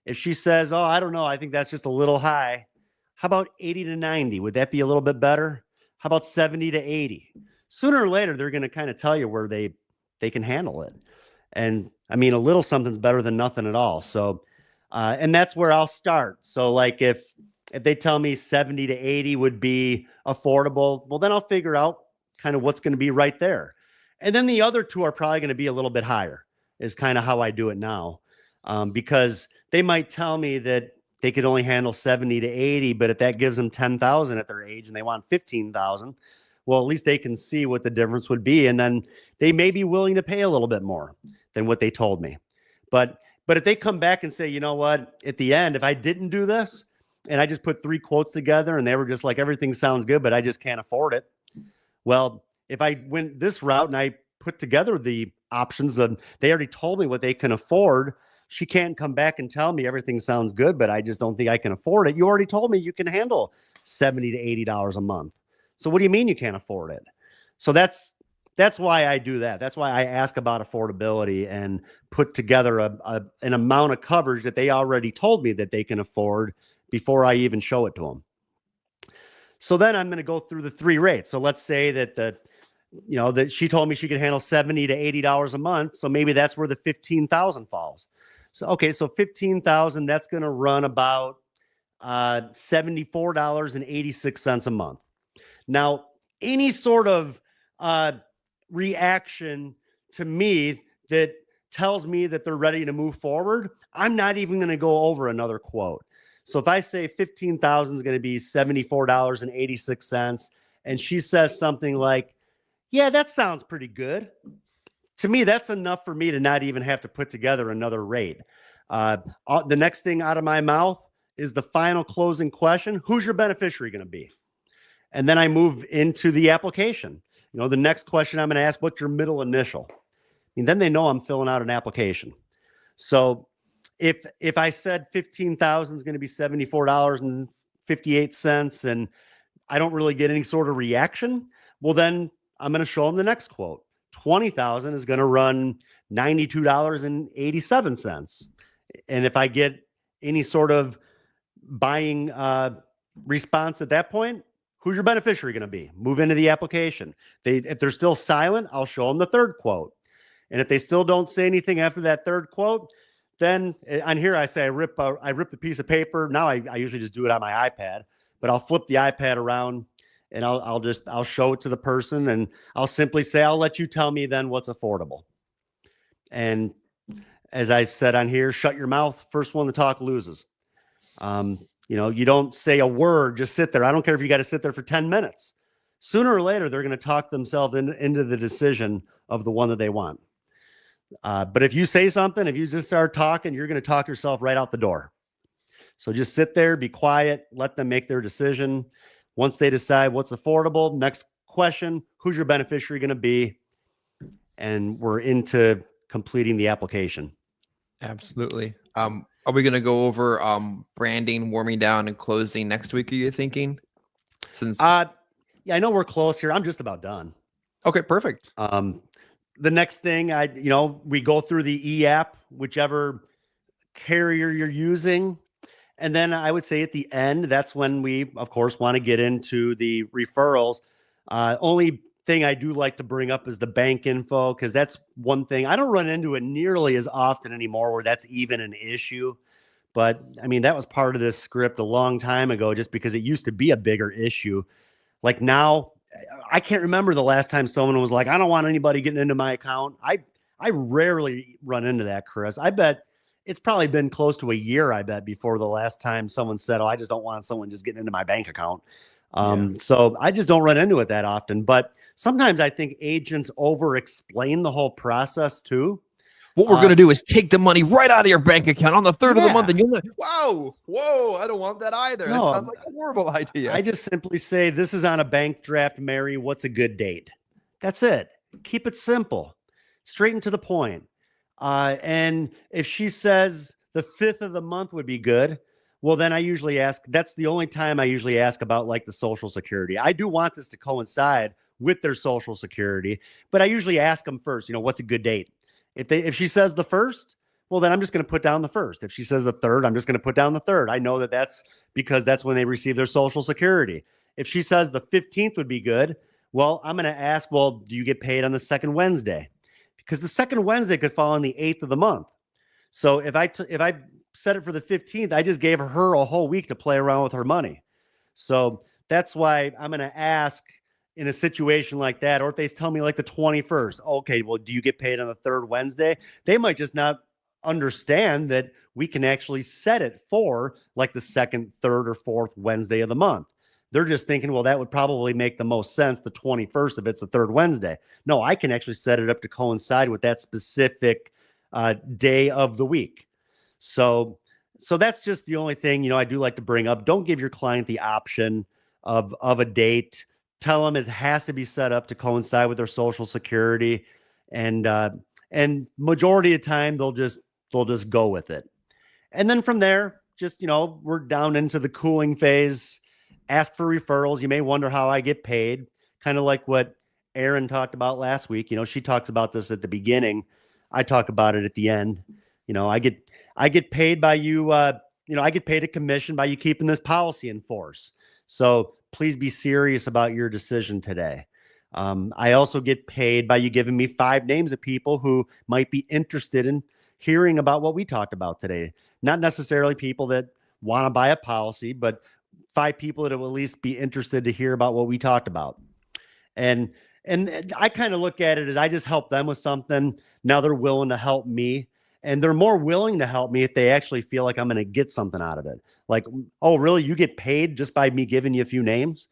If she says, oh, I don't know, I think that's just a little high. How about 80 to 90? Would that be a little bit better? How about 70 to 80? Sooner or later, they're going to kind of tell you where they can handle it. And I mean, a little something's better than nothing at all. So, and that's where I'll start. So like if they tell me 70 to 80 would be affordable, well, then I'll figure out kind of what's going to be right there. And then the other two are probably going to be a little bit higher, is kind of how I do it now. Because they might tell me that they could only handle 70 to 80, but if that gives them 10,000 at their age and they want 15,000, well, at least they can see what the difference would be. And then they may be willing to pay a little bit more than what they told me. But if they come back and say, you know what, at the end, if I didn't do this and I just put 3 quotes together and they were just like, everything sounds good, but I just can't afford it. Well, if I went this route and I put together the options and they already told me what they can afford, she can't come back and tell me everything sounds good, but I just don't think I can afford it. You already told me you can handle $70 to $80 a month. So what do you mean you can't afford it? So that's why I do that. That's why I ask about affordability and put together an amount of coverage that they already told me that they can afford before I even show it to them. So then I'm going to go through the 3 rates. So let's say that that she told me she could handle $70 to $80 a month. So maybe that's where the 15,000 falls. So, okay, so 15,000, that's going to run about $74.86 a month. Now, any sort of reaction to me that tells me that they're ready to move forward, I'm not even going to go over another quote. So if I say 15,000 is going to be $74.86, and she says something like, yeah, that sounds pretty good, to me, that's enough for me to not even have to put together another rate. The next thing out of my mouth is the final closing question: who's your beneficiary going to be? And then I move into the application. The next question I'm going to ask, what's your middle initial? And then they know I'm filling out an application. So if I said 15,000 is going to be $74.58 and I don't really get any sort of reaction, well, then I'm going to show them the next quote. 20,000 is going to run $92.87. And if I get any sort of buying response at that point, who's your beneficiary going to be? Move into the application. If they're still silent, I'll show them the third quote. And if they still don't say anything after that third quote, then on here I say I rip the piece of paper. Now I usually just do it on my iPad, but I'll flip the iPad around and I'll show it to the person, and I'll simply say, I'll let you tell me then what's affordable. And as I said on here, shut your mouth. First one to talk loses. You don't say a word, just sit there. I don't care if you got to sit there for 10 minutes. Sooner or later, they're going to talk themselves into the decision of the one that they want. But if you say something, if you just start talking, you're going to talk yourself right out the door. So just sit there, be quiet, let them make their decision. Once they decide what's affordable, next question, who's your beneficiary going to be? And we're into completing the application. Absolutely. Are we going to go over branding, warming down, and closing next week, are you thinking? Yeah, I know we're close here. I'm just about done. Okay, perfect. The next thing we go through the e-app, whichever carrier you're using. And then I would say at the end, that's when we, of course, want to get into the referrals. Only thing I do like to bring up is the bank info, because that's one thing I don't run into it nearly as often anymore where that's even an issue. But I mean, that was part of this script a long time ago, just because it used to be a bigger issue. Like now, I can't remember the last time someone was like, I don't want anybody getting into my account. I rarely run into that, Chris. I bet it's probably been close to a year, I bet, before the last time someone said, "Oh, I just don't want someone just getting into my bank account." Yeah. So I just don't run into it that often. But sometimes I think agents over explain the whole process too. What we're gonna do is take the money right out of your bank account on the third of the month, Yeah. and you'll like, whoa, I don't want that either. That sounds No, like a horrible idea. I just simply say, "This is on a bank draft, Mary. What's a good date?" That's it. Keep it simple, straight and to the point. And if she says the 5th of the month would be good, well, then I usually ask, that's the only time I usually ask about like the social security. I do want this to coincide with their social security, but I usually ask them first, what's a good date? If she says the 1st, well, then I'm just going to put down the 1st. If she says the 3rd, I'm just going to put down the 3rd. I know that that's because that's when they receive their social security. If she says the 15th would be good, well, I'm going to ask, well, do you get paid on the second Wednesday? Because the second Wednesday could fall on the 8th of the month. So if I set it for the 15th, I just gave her a whole week to play around with her money. So that's why I'm going to ask in a situation like that, or if they tell me like the 21st, okay, well, do you get paid on the 3rd Wednesday? They might just not understand that we can actually set it for like the 2nd, 3rd, or 4th Wednesday of the month. They're just thinking, well, that would probably make the most sense, the 21st, if it's the 3rd Wednesday. No, I can actually set it up to coincide with that specific day of the week. So that's just the only thing, I do like to bring up. Don't give your client the option of a date. Tell them it has to be set up to coincide with their social security, and majority of the time they'll just go with it. And then from there, just we're down into the cooling phase. Ask for referrals. You may wonder how I get paid, kind of like what Erin talked about last week. She talks about this at the beginning. I talk about it at the end. I get paid by you. I get paid a commission by you keeping this policy in force. So please be serious about your decision today. I also get paid by you giving me 5 names of people who might be interested in hearing about what we talked about today. Not necessarily people that want to buy a policy, but 5 people that will at least be interested to hear about what we talked about. And I kind of look at it as I just help them with something. Now they're willing to help me, and they're more willing to help me if they actually feel like I'm going to get something out of it. Like, oh, really? You get paid just by me giving you a few names?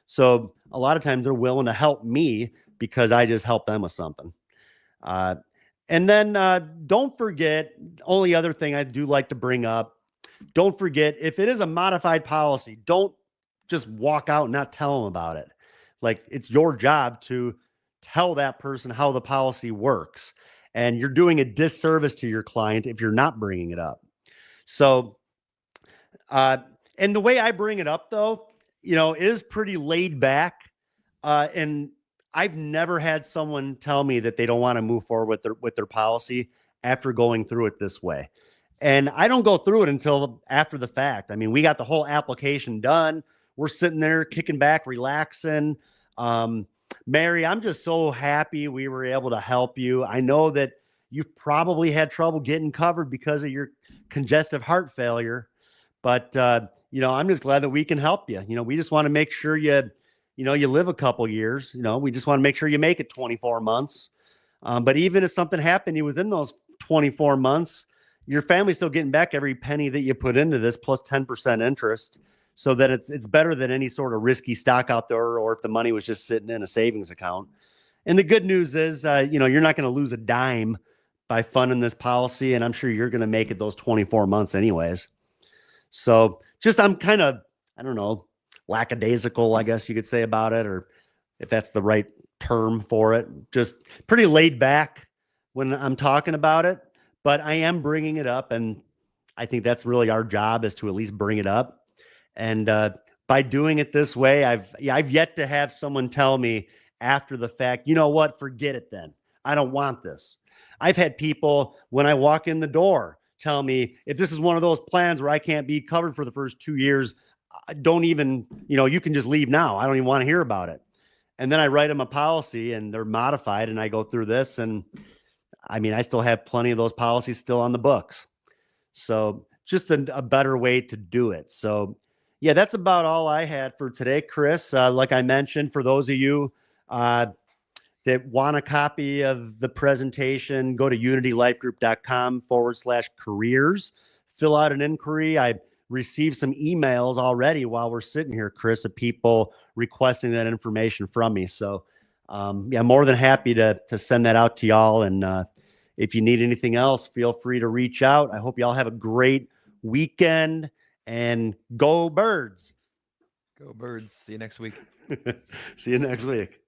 So a lot of times they're willing to help me because I just help them with something. And then don't forget, only other thing I do like to bring up, don't forget, if it is a modified policy, don't just walk out and not tell them about it. Like, it's your job to tell that person how the policy works. And you're doing a disservice to your client if you're not bringing it up. So, and the way I bring it up, though, is pretty laid back. And I've never had someone tell me that they don't want to move forward with their policy after going through it this way. And I don't go through it until after the fact. I mean, we got the whole application done. We're sitting there kicking back, relaxing. Mary, I'm just so happy we were able to help you. I know that you've probably had trouble getting covered because of your congestive heart failure, but I'm just glad that we can help you. We just want to make sure you live a couple years. We just want to make sure you make it 24 months. But even if something happened to you within those 24 months, your family's still getting back every penny that you put into this plus 10% interest, so that it's better than any sort of risky stock out there, or if the money was just sitting in a savings account. And the good news is, you're not going to lose a dime by funding this policy, and I'm sure you're going to make it those 24 months anyways. So just, I'm kind of, I don't know, lackadaisical, I guess you could say, about it, or if that's the right term for it. Just pretty laid back when I'm talking about it, but I am bringing it up, and I think that's really our job, is to at least bring it up. And by doing it this way, I've yet to have someone tell me after the fact, you know what, forget it then. I don't want this. I've had people, when I walk in the door, tell me, if this is one of those plans where I can't be covered for the first 2 years, don't even, you can just leave now. I don't even want to hear about it. And then I write them a policy and they're modified, and I go through this, and I mean, I still have plenty of those policies still on the books. So just a better way to do it. So yeah, that's about all I had for today, Chris. Like I mentioned, for those of you that want a copy of the presentation, go to unitylifegroup.com/careers, fill out an inquiry. I received some emails already while we're sitting here, Chris, of people requesting that information from me. So yeah, more than happy to send that out to y'all. And if you need anything else, feel free to reach out. I hope y'all have a great weekend, and go Birds. Go Birds. See you next week. See you next week.